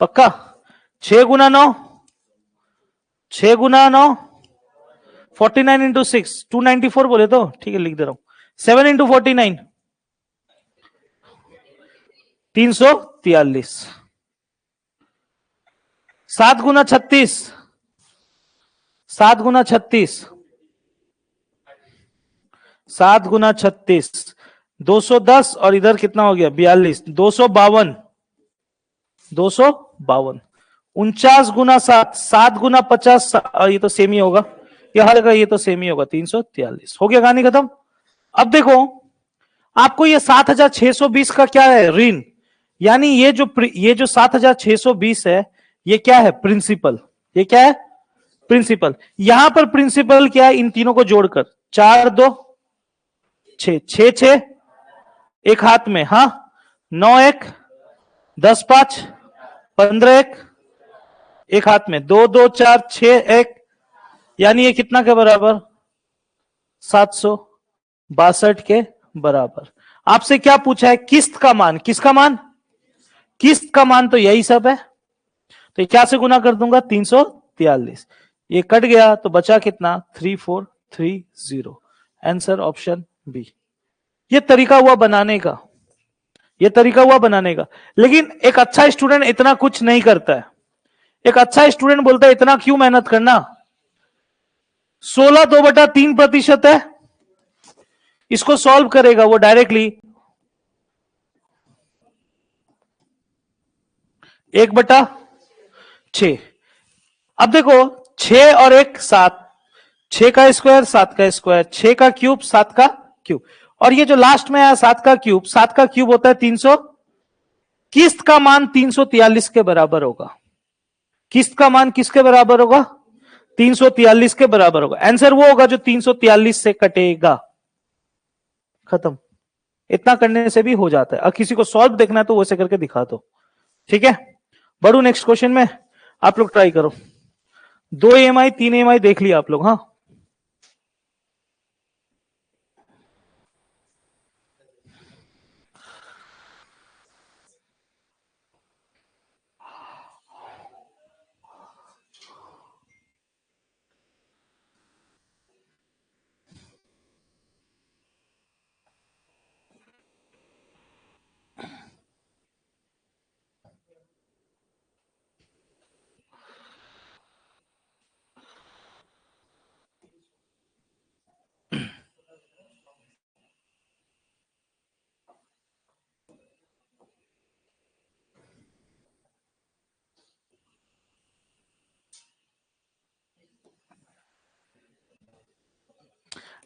पक्का? 6 गुना 9, 6 गुना 9, 49 इंटू 6 294 बोले तो ठीक है, लिख दे रहा हूं। 7 इंटू 49 343। 7 गुना 36, 7 गुना 36, 7 गुना 36 210, और इधर कितना हो गया? 42, 252, 252। 49 गुना 7, 7 गुना 50, ये तो सेम ही होगा, ये तो सेम ही होगा, 343। हो गया कहानी खत्म। अब देखो, आपको ये 7,620 का क्या है? ऋण। यानी ये जो 7,620 है, ये क्या है? प्रिंसिपल। ये क्या है? प्रिंसिपल। यहां पर प्रिंसिपल क्या है? इन तीनों को जोड़कर 4 2 6, 6 6 एक हाथ में, हाँ, 9 1 10 5 15 1 एक हाथ में, 2 2 4 6 1, यानी ये कितना के बराबर? 762 के बराबर। आपसे क्या पूछा है? किस्त का मान। किसका मान? किस्त का मान तो यही सब है। तो क्या से गुना कर दूंगा? 343। ये कट गया तो बचा कितना? 3 4 30। Answer option B. ये तरीका हुआ बनाने का, ये तरीका हुआ बनाने का। लेकिन एक अच्छा स्टूडेंट इतना कुछ नहीं करता है। एक अच्छा स्टूडेंट बोलता है इतना क्यों मेहनत करना। 16 2/3% है, इसको सॉल्व करेगा वो डायरेक्टली 1/6। अब देखो 6 और 1 7, 6 का स्क्वायर 7 का स्क्वायर, 6 का क्यूब 7 का क्यूब, और ये जो लास्ट में आया 7 का क्यूब, 7 का क्यूब होता है 300। किस्त का मान 343 के बराबर होगा। किस्त का मान किसके बराबर होगा? 343 के बराबर होगा। आंसर वो होगा जो 343 से कटेगा। खत्म। इतना करने से भी हो जाता है। अब किसी को सॉल्व देखना है तो वैसे करके दिखा दो। ठीक है, बढ़ू नेक्स्ट क्वेश्चन में। आप लोग ट्राई करो। 2 EMI 3 EMI देख लिया आप लोग। हाँ,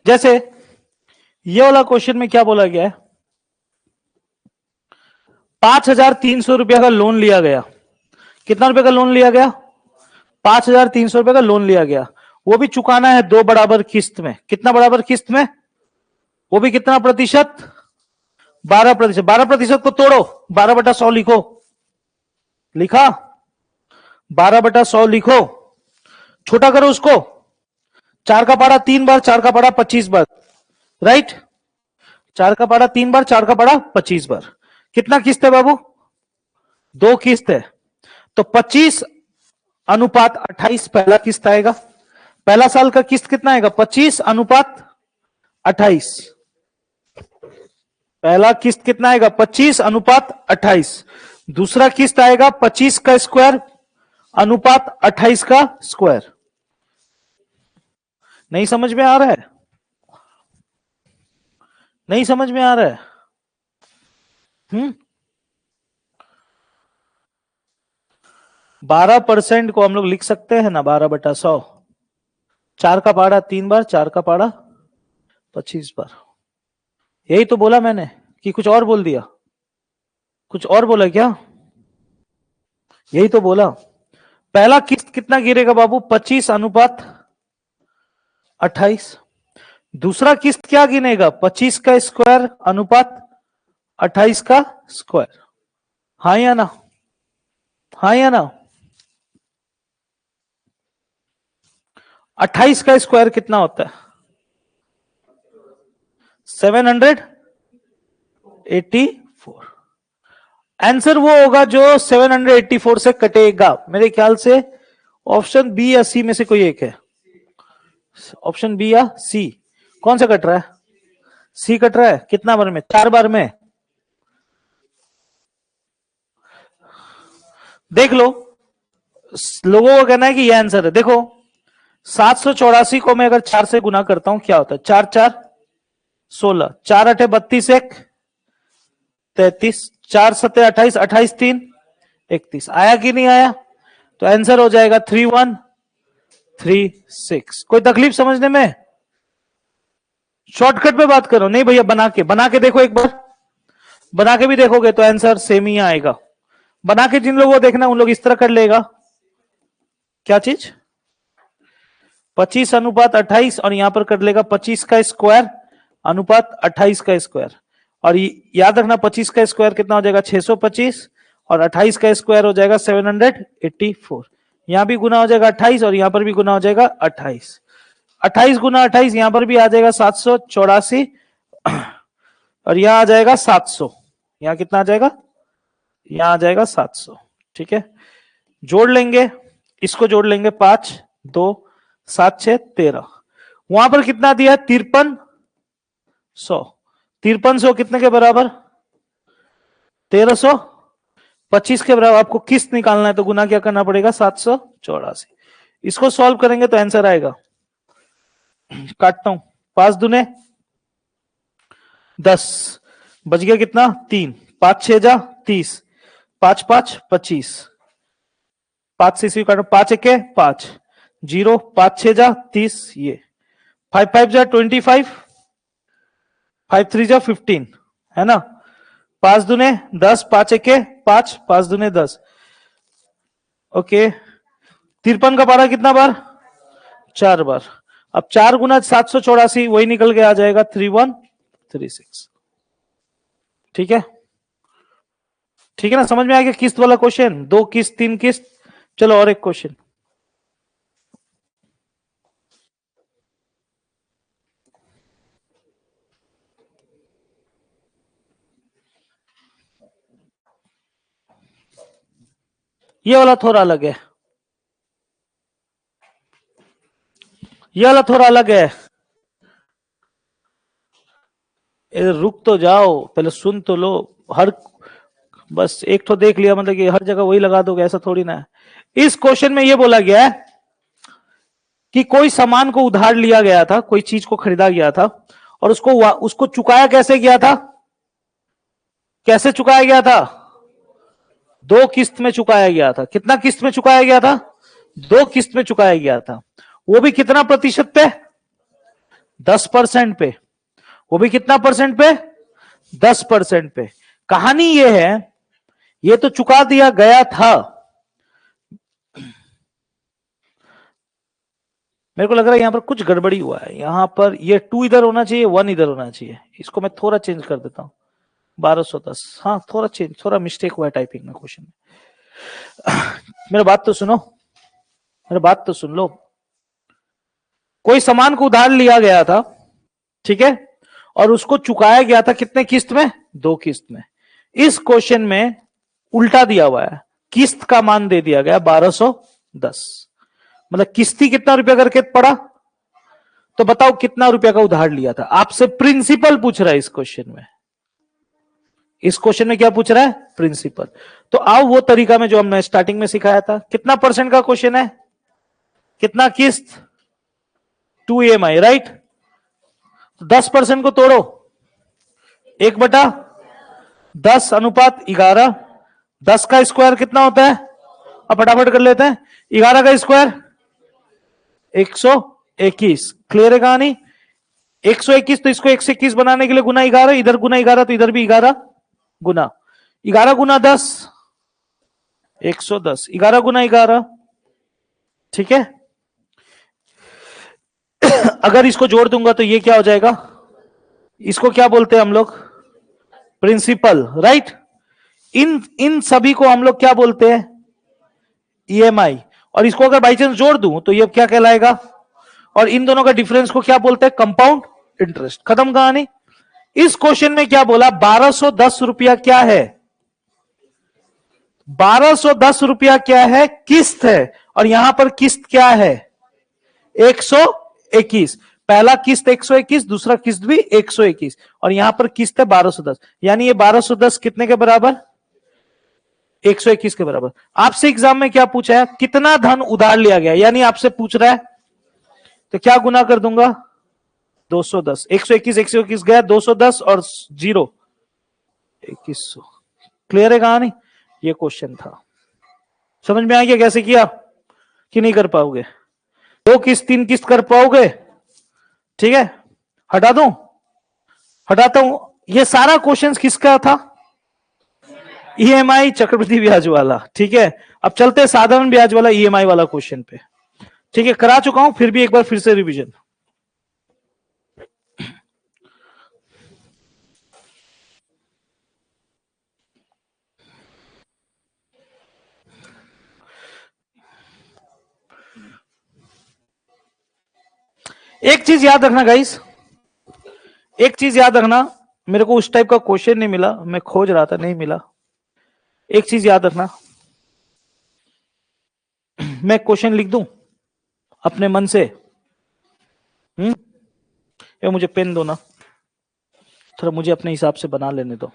जैसे ये वाला क्वेश्चन में क्या बोला गया है? 5,300 रुपया का लोन लिया गया। कितना रुपए का लोन लिया गया? 5,300 रुपए का लोन लिया गया। वो भी चुकाना है 2 बराबर किस्त में। कितना बराबर किस्त में? वो भी कितना प्रतिशत? 12%। 12% को तोड़ो, 12/100 लिखो। लिखा? 12/100 लिखो। छोटा करो उसको। 4 का पारा 3 बार, 4 का पारा 25 बार, राइट? 4 का पारा 3 बार, 4 का पारा 25 बार। कितना किस्त है बाबू? 2 किस्त है। तो 25/28 पहला किस्त आएगा। पहला साल का किस्त कितना आएगा? 25/28। पहला किस्त कितना आएगा? 25/28। दूसरा किस्त आएगा 25 का स्क्वायर अनुपात 28 का स्क्वायर। नहीं समझ में आ रहा है? नहीं समझ में आ रहा है? 12% को हम लोग लिख सकते हैं ना 12/100। 4 का पाड़ा 3 बार, 4 का पाड़ा 25 बार। यही तो बोला मैंने कि कुछ और बोल दिया? कुछ और बोला क्या? यही तो बोला। पहला किस्त कितना गिरेगा बाबू? 25/28। दूसरा किस्त क्या गिनेगा? 25 का स्क्वायर अनुपात 28 का स्क्वायर। हाँ या ना? हाँ या ना? 28 का स्क्वायर कितना होता है? 784। आंसर वो होगा जो 784 से कटेगा। मेरे ख्याल से ऑप्शन बी या सी में से कोई एक है। ऑप्शन बी या सी, कौन सा कट रहा है? सी कट रहा है। कितना बार में? 4 बार में। देख लो, लोगों को कहना है कि यह आंसर है। देखो 784 को मैं अगर 4 से गुना करता हूं क्या होता है? 4 4 16, 4 8 32, 1 33, 4 7 28, 28 3 31। आया कि नहीं आया? तो आंसर हो जाएगा 3136। कोई तकलीफ समझने में? शॉर्टकट पे बात करो। नहीं भैया, बना के देखो एक बार। बना के भी देखोगे तो आंसर सेम ही आएगा। बना के जिन लोगों को देखना उन लोग इस तरह कर लेगा। क्या चीज? 25/28 और यहां पर कर लेगा 25 का स्क्वायर अनुपात 28 का स्क्वायर। और याद रखना 25 का स्क्वायर कितना हो जाएगा? 625, और 28 का स्क्वायर हो जाएगा 784। यहां भी गुना हो जाएगा 28 और यहां पर भी गुना हो जाएगा 28। 28 गुना 28 यहां पर भी आ जाएगा 784, और यहां आ जाएगा 700। यहां कितना आ जाएगा? यहां आ जाएगा 700। ठीक है, जोड़ लेंगे, इसको जोड़ लेंगे 5 2 7 6 13। वहां पर कितना दिया है 5300। 5300 कितने के बराबर 1325 के बराबर। आपको किस्त निकालना है तो गुना क्या करना पड़ेगा 784। इसको सॉल्व करेंगे तो आंसर आएगा, काटता हूं, 5 दूने 10, बच गया कितना 3, 5 6 जा 30, 5 5 25, 5 से इसी काटो, 5 1 5 0, 5 6 जा 30, ये 5 5 जा 25, 5 3 जा 15, है ना। 5 दूने 10, 5 1 5, 5 दूने 10। ओके, 53 का पारा कितना बार 4 बार। अब 4 गुना 784 वही निकल के आ जाएगा 3136। ठीक है, ठीक है ना, समझ में आ गया किस्त वाला क्वेश्चन, 2 किस्त 3 किस्त। चलो और एक क्वेश्चन, ये वाला थोड़ा अलग है, ये वाला थोड़ा अलग है। रुक तो जाओ, पहले सुन तो लो। हर बस एक तो देख लिया मतलब कि हर जगह वही लगा दोगे, ऐसा थोड़ी ना है। इस क्वेश्चन में यह बोला गया है कि कोई सामान को उधार लिया गया था, कोई चीज को खरीदा गया था और उसको चुकाया कैसे गया था, कैसे चुकाया गया था 2 किस्त में चुकाया गया था। कितना किस्त में चुकाया गया था 2 किस्त में चुकाया गया था। वो भी कितना प्रतिशत पे 10% पे, वो भी कितना परसेंट पे 10% पे। कहानी ये है, ये तो चुका दिया गया था, मेरे को लग रहा है यहां पर कुछ गड़बड़ी हुआ है। यहां पर ये 2 इधर होना चाहिए, 1 इधर होना चाहिए। इसको मैं थोड़ा चेंज कर देता हूं 1210। हाँ थोड़ा चेंज, थोड़ा मिस्टेक हुआ है टाइपिंग में क्वेश्चन में। मेरा बात तो सुनो, मेरा बात तो सुन लो। कोई सामान को उधार लिया गया था, ठीक है, और उसको चुकाया गया था कितने किस्त में 2 किस्त में। इस क्वेश्चन में उल्टा दिया हुआ है, किस्त का मान दे दिया गया 1210, मतलब किस्ती कितना रुपया करके पड़ा, तो बताओ कितना रुपया का उधार लिया था। आपसे प्रिंसिपल पूछ रहा है इस क्वेश्चन में। इस क्वेश्चन में क्या पूछ रहा है प्रिंसिपल। तो आओ वो तरीका में जो हमने स्टार्टिंग में सिखाया था। कितना परसेंट का क्वेश्चन है, कितना किस्त 2 EMI, राइट। 10% को तोड़ो, 1/10 अनुपात 11। 10 का स्क्वायर कितना होता है, अब फटाफट कर लेते हैं। 11 का स्क्वायर 121। क्लियर है कहानी। 121, तो इसको 121 बनाने के लिए गुना 11, इधर गुना 11 तो इधर भी 11 गुना 11 गुना 10 110, 11 गुना 11, ठीक है। अगर इसको जोड़ दूंगा तो ये क्या हो जाएगा, इसको क्या बोलते हैं हम लोग प्रिंसिपल, राइट। इन इन सभी को हम लोग क्या बोलते हैं EMI। और इसको अगर बाई चांस जोड़ दूं तो ये क्या कहलाएगा, और इन दोनों का डिफरेंस को क्या बोलते हैं कंपाउंड इंटरेस्ट। खत्म कहानी। इस क्वेश्चन में क्या बोला 1210 रुपया क्या है, 1210 रुपया क्या है किस्त है, और यहां पर किस्त क्या है 121। पहला किस्त 121, दूसरा किस्त भी 121, और यहां पर किस्त है 1210, यानी ये 1210 कितने के बराबर 121 के बराबर। आपसे एग्जाम में क्या पूछा है, कितना धन उधार लिया गया, यानी आपसे पूछ रहा है तो क्या गुना कर दूंगा 210। 121 121 गया, 210 और 0 2100। क्लियर है कहानी। ये क्वेश्चन था, समझ में आ गया कैसे किया कि नहीं कर पाओगे, 2 किस्त 3 किस्त कर पाओगे, ठीक है। हटा दूं, हटाता हूं। ये सारा क्वेश्चन किसका था EMI चक्रवृद्धि ब्याज वाला, ठीक है। अब चलते साधारण ब्याज वाला EMI वाला क्वेश्चन पे, ठीक है। करा चुका हूं, फिर भी एक बार फिर से रिवीजन। एक चीज याद रखना गाइस, एक चीज याद रखना, मेरे को उस टाइप का क्वेश्चन नहीं मिला, मैं खोज रहा था नहीं मिला। एक चीज याद रखना, मैं क्वेश्चन लिख दूं अपने मन से, ये मुझे पेन दो ना, थोड़ा मुझे अपने हिसाब से बना लेने दो।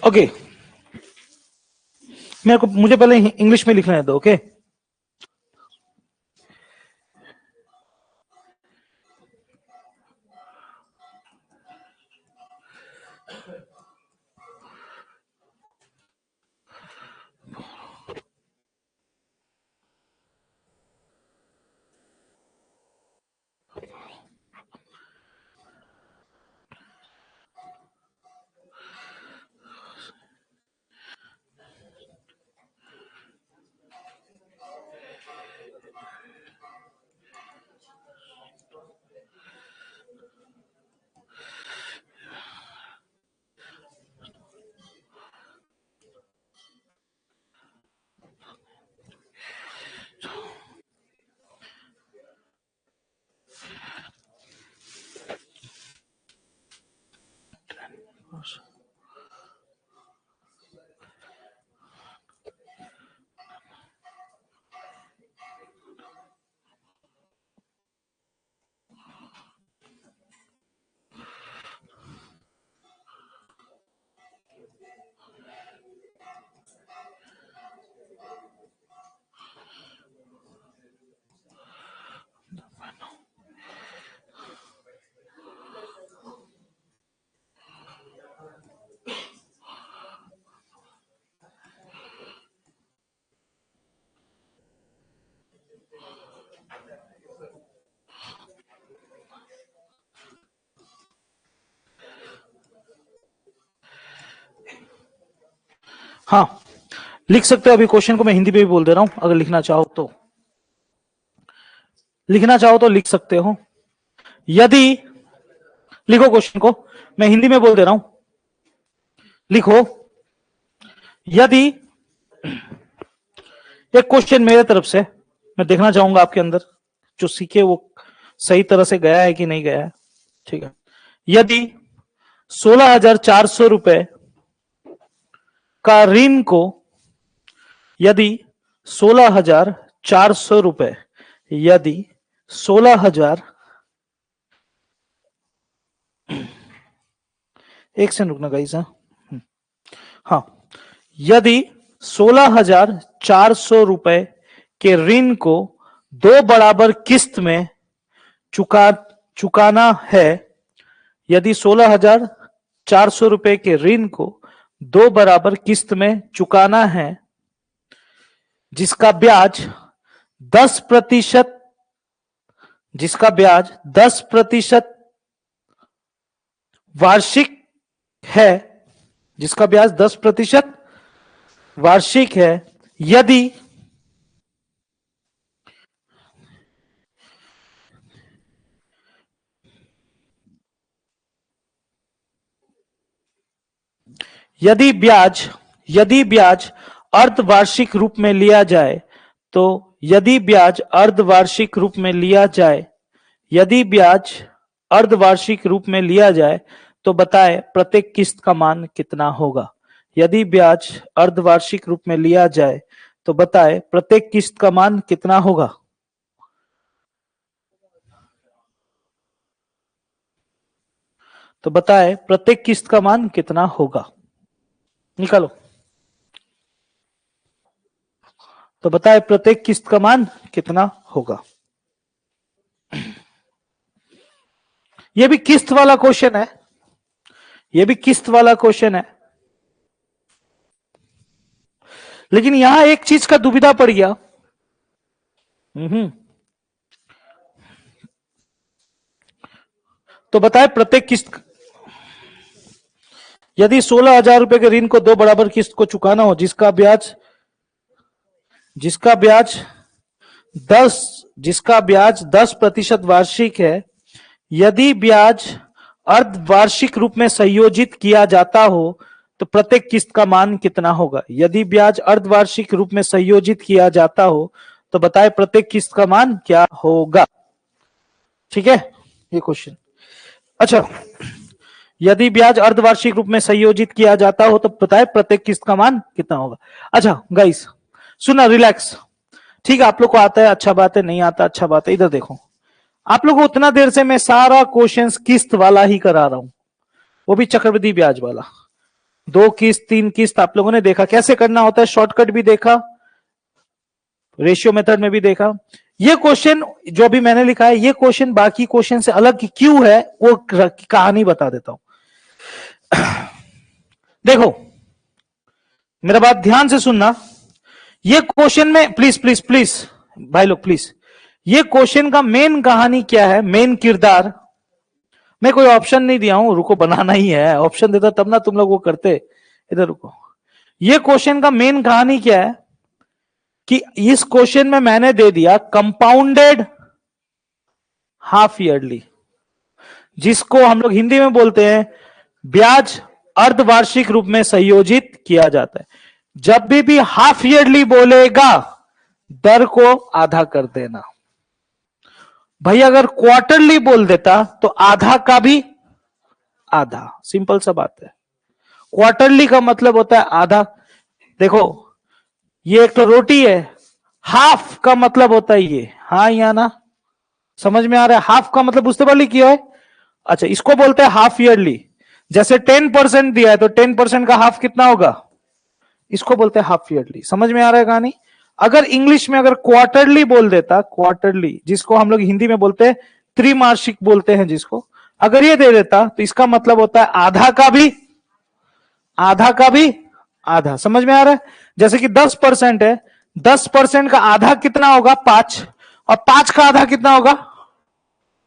ओके, मुझे पहले इंग्लिश में लिखना है दो। ओके, हाँ लिख सकते हो। अभी क्वेश्चन को मैं हिंदी में भी बोल दे रहा हूं, अगर लिखना चाहो तो लिख सकते हो। यदि, लिखो क्वेश्चन को, मैं हिंदी में बोल दे रहा हूं, लिखो। यदि, एक क्वेश्चन मेरे तरफ से, मैं देखना चाहूंगा आपके अंदर जो सीखे वो सही तरह से गया है कि नहीं गया है। ठीक है, यदि 16,400 रुपए का ऋण को, यदि 16,400 रुपए, यदि 16,000, एक सेकंड रुकना गाइस। हाँ, यदि 16,400 रुपए के ऋण को 2 बराबर किस्त में चुकाना है, यदि 16,400 रुपए के ऋण को 2 बराबर किस्त में चुकाना है, जिसका ब्याज 10%, जिसका ब्याज 10% वार्षिक है, जिसका ब्याज 10% वार्षिक है, यदि ब्याज अर्धवार्षिक रूप में लिया जाए, तो यदि ब्याज अर्धवार्षिक रूप में लिया जाए, यदि ब्याज अर्धवार्षिक रूप में लिया जाए तो बताएं प्रत्येक किस्त का मान कितना होगा। यदि ब्याज अर्धवार्षिक रूप में लिया जाए तो बताएं प्रत्येक किस्त का मान कितना होगा। तो बताए प्रत्येक किस्त का मान कितना होगा, निकालो। तो बताए प्रत्येक किस्त का मान कितना होगा। यह भी किस्त वाला क्वेश्चन है, यह भी किस्त वाला क्वेश्चन है, लेकिन यहां एक चीज का दुविधा पड़ गया। तो बताए प्रत्येक किस्त, यदि 16,000 रुपए के ऋण को 2 बराबर किस्त को चुकाना हो, जिसका ब्याज 10% वार्षिक है, यदि ब्याज अर्धवार्षिक रूप में संयोजित किया जाता हो तो प्रत्येक किस्त का मान कितना होगा। यदि ब्याज अर्धवार्षिक रूप में संयोजित किया जाता हो तो बताए प्रत्येक किस्त का मान क्या होगा। ठीक है ये क्वेश्चन। अच्छा, यदि ब्याज अर्धवार्षिक रूप में संयोजित किया जाता हो तो बताए प्रत्येक किस्त का मान कितना होगा। अच्छा गाइस सुना, रिलैक्स, ठीक है आप लोग को आता है अच्छा बात है, नहीं आता अच्छा बात है। इधर देखो, आप लोग को उतना देर से मैं सारा क्वेश्चंस किस्त वाला ही करा रहा हूं, वो भी चक्रवृद्धि ब्याज वाला। 2 किस्त 3 किस्त आप लोगों ने देखा कैसे करना होता है, शॉर्टकट भी देखा, रेशियो मेथड में भी देखा। ये क्वेश्चन जो भी मैंने लिखा है, ये क्वेश्चन बाकी क्वेश्चन से अलग क्यों है वो कहानी बता देता हूं। देखो मेरा बात ध्यान से सुनना, ये क्वेश्चन में प्लीज प्लीज प्लीज भाई लोग प्लीज, ये क्वेश्चन का मेन कहानी क्या है, मेन किरदार, मैं कोई ऑप्शन नहीं दिया हूं, रुको बनाना ही है, ऑप्शन देता तब ना तुम लोग वो करते। इधर रुको, ये क्वेश्चन का मेन कहानी क्या है कि इस क्वेश्चन में मैंने दे दिया कंपाउंडेड हाफ ईयरली, जिसको हम लोग हिंदी में बोलते हैं ब्याज अर्धवार्षिक रूप में संयोजित किया जाता है। जब भी हाफ ईयरली बोलेगा दर को आधा कर देना। भाई अगर क्वार्टरली बोल देता तो आधा का भी आधा, सिंपल सा बात है। क्वार्टरली का मतलब होता है आधा। देखो ये एक तो रोटी है, हाफ का मतलब होता है ये, हाँ या ना, समझ में आ रहा है। हाफ का मतलब बुझते वाली क्या है। अच्छा इसको बोलते हैं हाफ ईयरली। जैसे 10% दिया है तो 10% का हाफ कितना होगा, इसको बोलते हैं हाफ ईयरली। समझ में आ रहा है कहानी। अगर इंग्लिश में अगर क्वार्टरली बोल देता, क्वार्टरली जिसको हम लोग हिंदी में बोलते हैं त्रिमासिक बोलते हैं जिसको, अगर ये दे देता तो इसका मतलब होता है आधा का भी आधा का भी आधा। समझ में आ रहा है। जैसे कि 10% है, 10% का आधा कितना होगा 5, और 5 का आधा कितना होगा।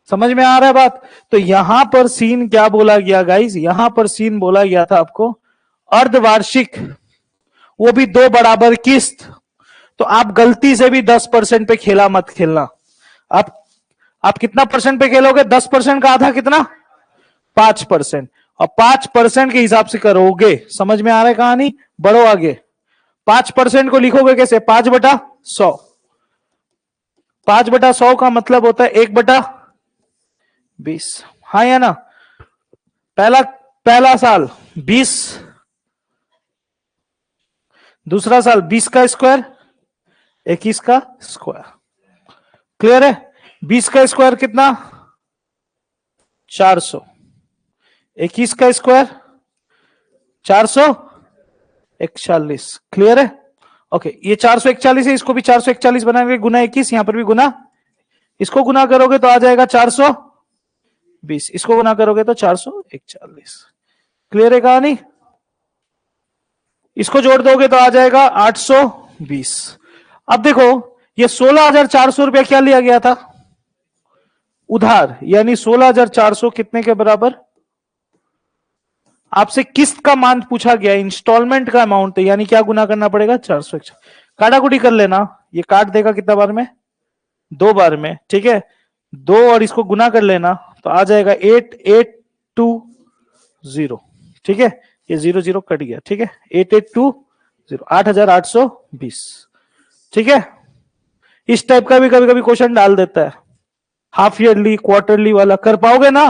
समझ में आ रहा है बात। तो यहां पर सीन क्या बोला गया गाइस, यहां पर सीन बोला गया था आपको अर्धवार्षिक, वो भी 2 बराबर किस्त। तो आप गलती से भी 10% पे खेला मत खेलना। आप कितना परसेंट पे खेलोगे, 10% का आधा कितना 5%, और 5% के हिसाब से करोगे। समझ में आ रहा है कहानी। बढ़ो आगे, 5% को लिखोगे कैसे, 5/100। 5/100 का मतलब होता है 1/20। हाँ या ना। पहला साल 20, दूसरा साल 20 का स्क्वायर, 21 का स्क्वायर। क्लियर है। 20 का स्क्वायर कितना 400, 21 का स्क्वायर 441। क्लियर है। ओके ये 441 है, इसको भी 441 बनाएंगे, गुना 21, यहां पर भी गुना, इसको गुना करोगे तो आ जाएगा 420, इसको गुना करोगे तो 441। क्लियर है कहानी। इसको जोड़ दोगे तो आ जाएगा 820। अब देखो ये 16,400 रुपया क्या लिया गया था उधार, यानी 16,400 कितने के बराबर, आपसे किस्त का मान पूछा गया, इंस्टॉलमेंट का अमाउंट है, यानी क्या गुना करना पड़ेगा 400। काटाकुटी कर लेना, ये काट देगा कितना बार में, 2 बार में। ठीक है 2 और इसको गुना कर लेना तो आ जाएगा 8820। ठीक है ये 00 कट गया। ठीक है 8820, 8,820। ठीक है इस टाइप का भी कभी कभी क्वेश्चन डाल देता है, हाफ ईयरली क्वार्टरली वाला कर पाओगे ना।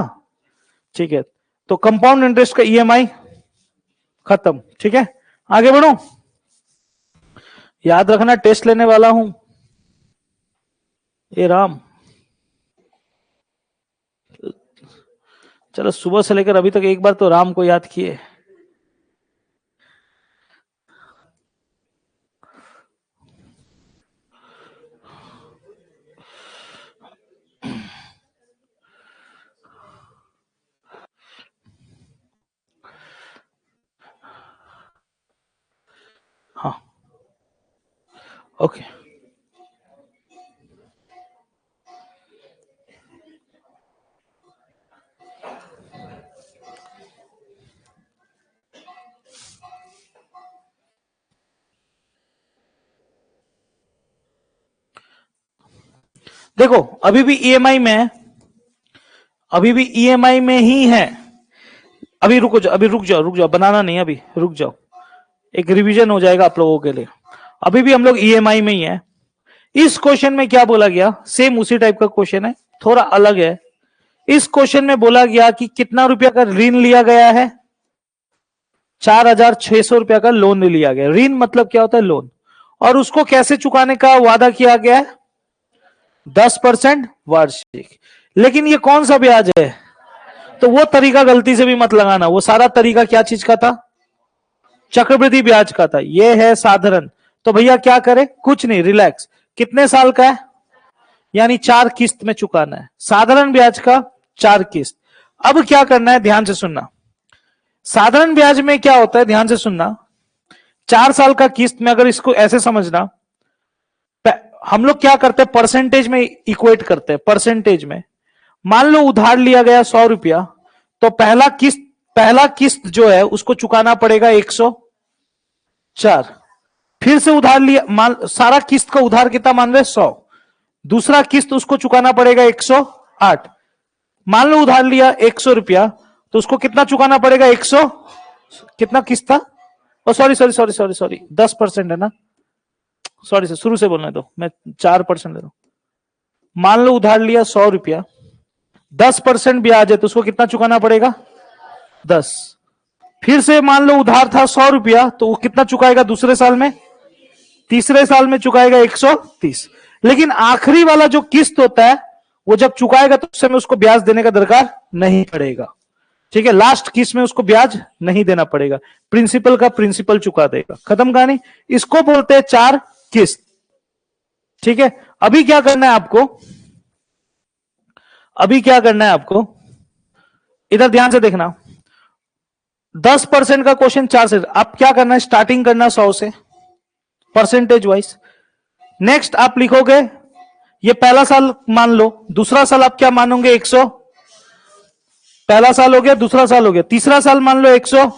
ठीक है तो कंपाउंड इंटरेस्ट का ईएमआई खत्म। ठीक है आगे बढ़ो, याद रखना टेस्ट लेने वाला हूं। ये राम चलो सुबह से लेकर अभी तक एक बार तो राम को याद किए। हाँ ओके। देखो अभी भी ईएमआई में है, अभी भी ईएमआई में ही है। अभी रुको जाओ, अभी रुक जाओ, रुक जाओ, बनाना नहीं, अभी रुक जाओ, एक रिवीजन हो जाएगा आप लोगों के लिए। अभी भी हम लोग ईएमआई में ही है। इस क्वेश्चन में क्या बोला गया, सेम उसी टाइप का क्वेश्चन है, थोड़ा अलग है। इस क्वेश्चन में बोला गया कि कितना रुपया का ऋण लिया गया है, 4,600 रुपया का लोन लिया गया। ऋण मतलब क्या होता है, लोन। और उसको कैसे चुकाने का वादा किया गया है, 10% वार्षिक। लेकिन ये कौन सा ब्याज है, तो वो तरीका गलती से भी मत लगाना, वो सारा तरीका क्या चीज का था, चक्रवृद्धि ब्याज का था। ये है साधारण। तो भैया क्या करें, कुछ नहीं, रिलैक्स। कितने साल का है, यानी 4 किस्त में चुकाना है, साधारण ब्याज का 4 किस्त। अब क्या करना है, ध्यान से सुनना। साधारण ब्याज में क्या होता है, ध्यान से सुनना। 4 साल का किस्त में, अगर इसको ऐसे समझना, हम लोग क्या करते हैं, परसेंटेज में इक्वेट करते हैं। परसेंटेज में मान लो उधार लिया गया 100 रुपया, तो पहला किस्त जो है उसको चुकाना पड़ेगा 104। फिर से उधार लिया, सारा किस्त का उधार कितना मान रहे, 100। दूसरा किस्त उसको चुकाना पड़ेगा 108। मान लो उधार लिया 100 रुपया, तो उसको कितना चुकाना पड़ेगा, 100, कितना किस्त था, oh sorry sorry sorry sorry sorry 10% है ना, सॉरी, शुरू से बोलने दो, मैं 4% ले रहा हूं। मान लो उधार लिया 100 रुपया, 10% ब्याज है, तो उसको कितना चुकाना पड़ेगा, 10। फिर से मान लो उधार था 100 रुपया, तो वो कितना चुकाएगा दूसरे साल में, तीसरे साल में चुकाएगा 130। लेकिन आखिरी वाला जो किस्त होता है, वो जब चुकाएगा तो उस समय उसको ब्याज देने का दरकार नहीं पड़ेगा। ठीक है, लास्ट किस्त में उसको ब्याज नहीं देना पड़ेगा, प्रिंसिपल का प्रिंसिपल चुका देगा, खत्म कहानी। इसको बोलते हैं 4 किस्त। ठीक है, अभी क्या करना है आपको, अभी क्या करना है आपको, इधर ध्यान से देखना। 10% का क्वेश्चन 4 से, आप क्या करना है, स्टार्टिंग करना 100 से परसेंटेज वाइज। नेक्स्ट आप लिखोगे, ये पहला साल मान लो, दूसरा साल आप क्या मानोगे, 100। पहला साल हो गया, दूसरा साल हो गया, तीसरा साल मान लो 100,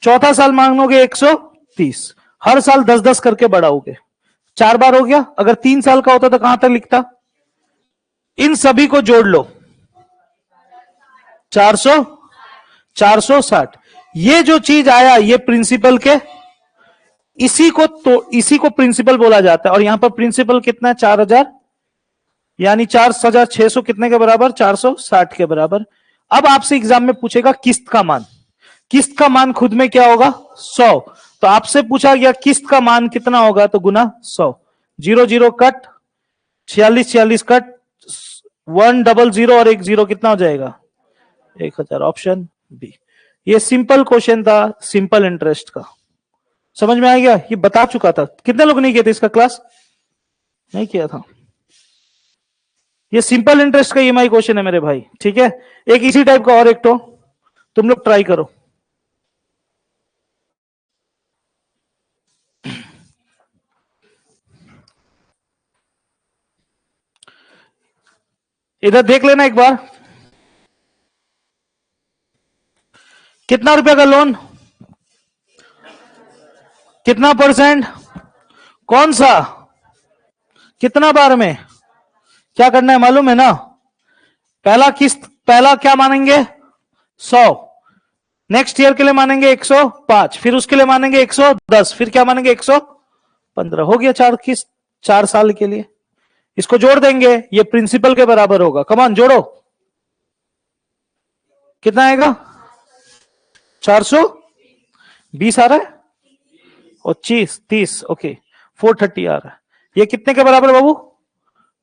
चौथा साल मानोगे 130। हर साल 10-10 करके बढ़ाओगे, 4 बार हो गया। अगर 3 साल का होता तो कहां तक लिखता, इन सभी को जोड़ लो, 460। ये जो चीज आया, ये प्रिंसिपल के, इसी को प्रिंसिपल बोला जाता है। और यहां पर प्रिंसिपल कितना है, 4,000, यानी 4,600 कितने के बराबर, 460 के बराबर। अब आपसे एग्जाम में पूछेगा किस्त का मान, किस्त का मान खुद में क्या होगा, 100। तो आपसे पूछा गया किस्त का मान कितना होगा, तो गुना 100, 0 कट, 46 कट, 100 और 10 कितना हो जाएगा, 1,000। Option B. ये सिंपल क्वेश्चन था, सिंपल इंटरेस्ट का, समझ में आ गया। ये बता चुका था, कितने लोग नहीं किए थे इसका क्लास, नहीं किया था। ये सिंपल इंटरेस्ट का ईएमआई क्वेश्चन है मेरे भाई। ठीक है, एक इसी टाइप का और एक तो तुम लोग ट्राई करो। इधर देख लेना एक बार, कितना रुपया का लोन, कितना परसेंट, कौन सा, कितना बार में, क्या करना है मालूम है ना। पहला किस्त, पहला क्या मानेंगे, 100, नेक्स्ट ईयर के लिए मानेंगे 105, फिर उसके लिए मानेंगे 110, फिर क्या मानेंगे 115। हो गया 4 किस्त, 4 साल के लिए। इसको जोड़ देंगे, ये प्रिंसिपल के बराबर होगा। कमान जोड़ो, कितना आएगा, 420 आ रहा है, और 30, ओके, 430 आ रहा है। ये कितने के बराबर बाबू,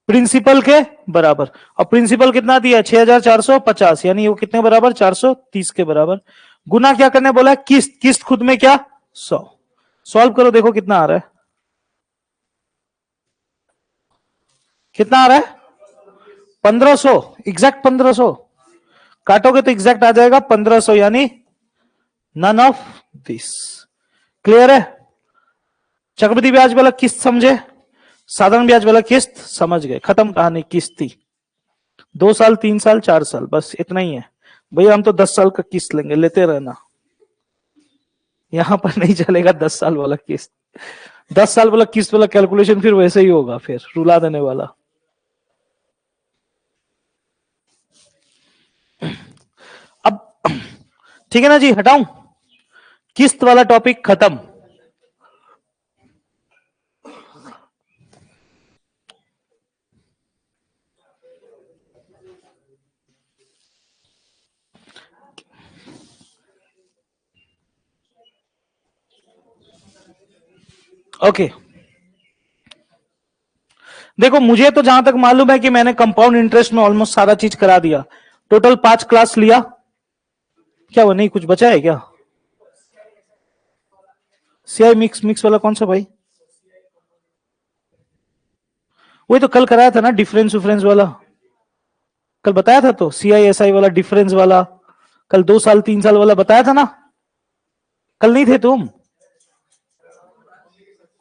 प्रिंसिपल के बराबर। और प्रिंसिपल कितना दिया, 6450, यानी वो कितने बराबर, 430 के बराबर। गुना क्या करने बोला, किस्त, किस्त खुद में क्या, 100। सॉल्व करो, देखो कितना आ रहा है, कितना आ रहा है, 1500, एग्जैक्ट 1500। काटोगे तो एग्जैक्ट आ जाएगा 1500, यानी नन ऑफ दिस। क्लियर है। चक्रवृद्धि ब्याज वाला किस्त समझे, साधारण ब्याज वाला किस्त समझ गए, खत्म कहानी। किस्त थी 2 साल 3 साल 4 साल, बस इतना ही है भैया। हम तो 10 साल का किस्त लेंगे, लेते रहना, यहां पर नहीं चलेगा 10 साल वाला किस्त। 10 साल वाला किस्त वाला कैलकुलेशन फिर वैसे ही होगा, फिर रुला देने वाला। अब ठीक है ना जी, हटाऊं, किस्त वाला टॉपिक खत्म। ओके देखो, मुझे तो जहां तक मालूम है कि मैंने कंपाउंड इंटरेस्ट में ऑलमोस्ट सारा चीज करा दिया। टोटल 5 क्लास लिया, क्या वो नहीं कुछ बचा है क्या, सीआई मिक्स, मिक्स वाला कौन सा भाई, वही तो कल कराया था ना, डिफरेंस उफरेंस वाला, कल बताया था तो, सीआई एसआई वाला, डिफरेंस वाला, कल 2 साल 3 साल वाला बताया था ना, कल नहीं थे तुम,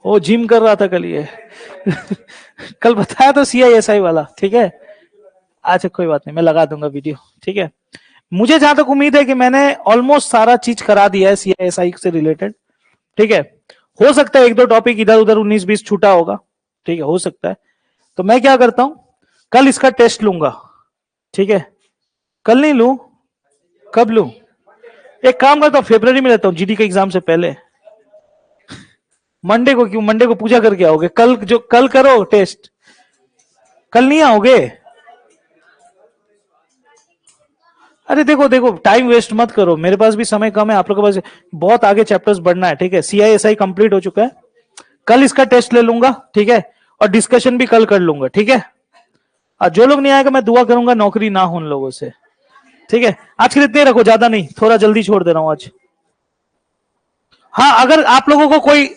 वो जिम कर रहा था कल ये कल बताया तो सीआईएसआई वाला, ठीक है। अच्छा कोई बात नहीं, मैं लगा दूंगा वीडियो, ठीक है। मुझे जहां तक उम्मीद है कि मैंने ऑलमोस्ट सारा चीज करा दिया है सीआईएसआई से रिलेटेड, ठीक है। हो सकता है 1-2 टॉपिक इधर उधर 19-20 छूटा होगा, ठीक है, हो सकता है। तो मैं क्या करता हूं, कल इसका टेस्ट लूंगा, ठीक है। कल नहीं लू, कब लू, एक काम करता हूं, फेब्रुवरी में लेता हूं, जीडी के एग्जाम से पहले। मंडे को क्यों, मंडे को पूजा करके आओगे, कल जो कल करो टेस्ट, कल नहीं आओगे। अरे देखो देखो, टाइम वेस्ट मत करो, मेरे पास भी समय कम है, आप लोगों के पास बहुत आगे चैप्टर्स बढ़ना है, ठीक है। सीआईएसआई कंप्लीट हो चुका है, कल इसका टेस्ट ले लूंगा, ठीक है। और डिस्कशन भी कल कर लूंगा, ठीक है। और जो लोग नहीं आएगा मैं दुआ करूंगा नौकरी ना हो उन लोगों से, ठीक है। आज के लिए इतने रखो, ज्यादा नहीं, थोड़ा जल्दी छोड़ दे रहा हूं आज। हाँ, अगर आप लोगों को कोई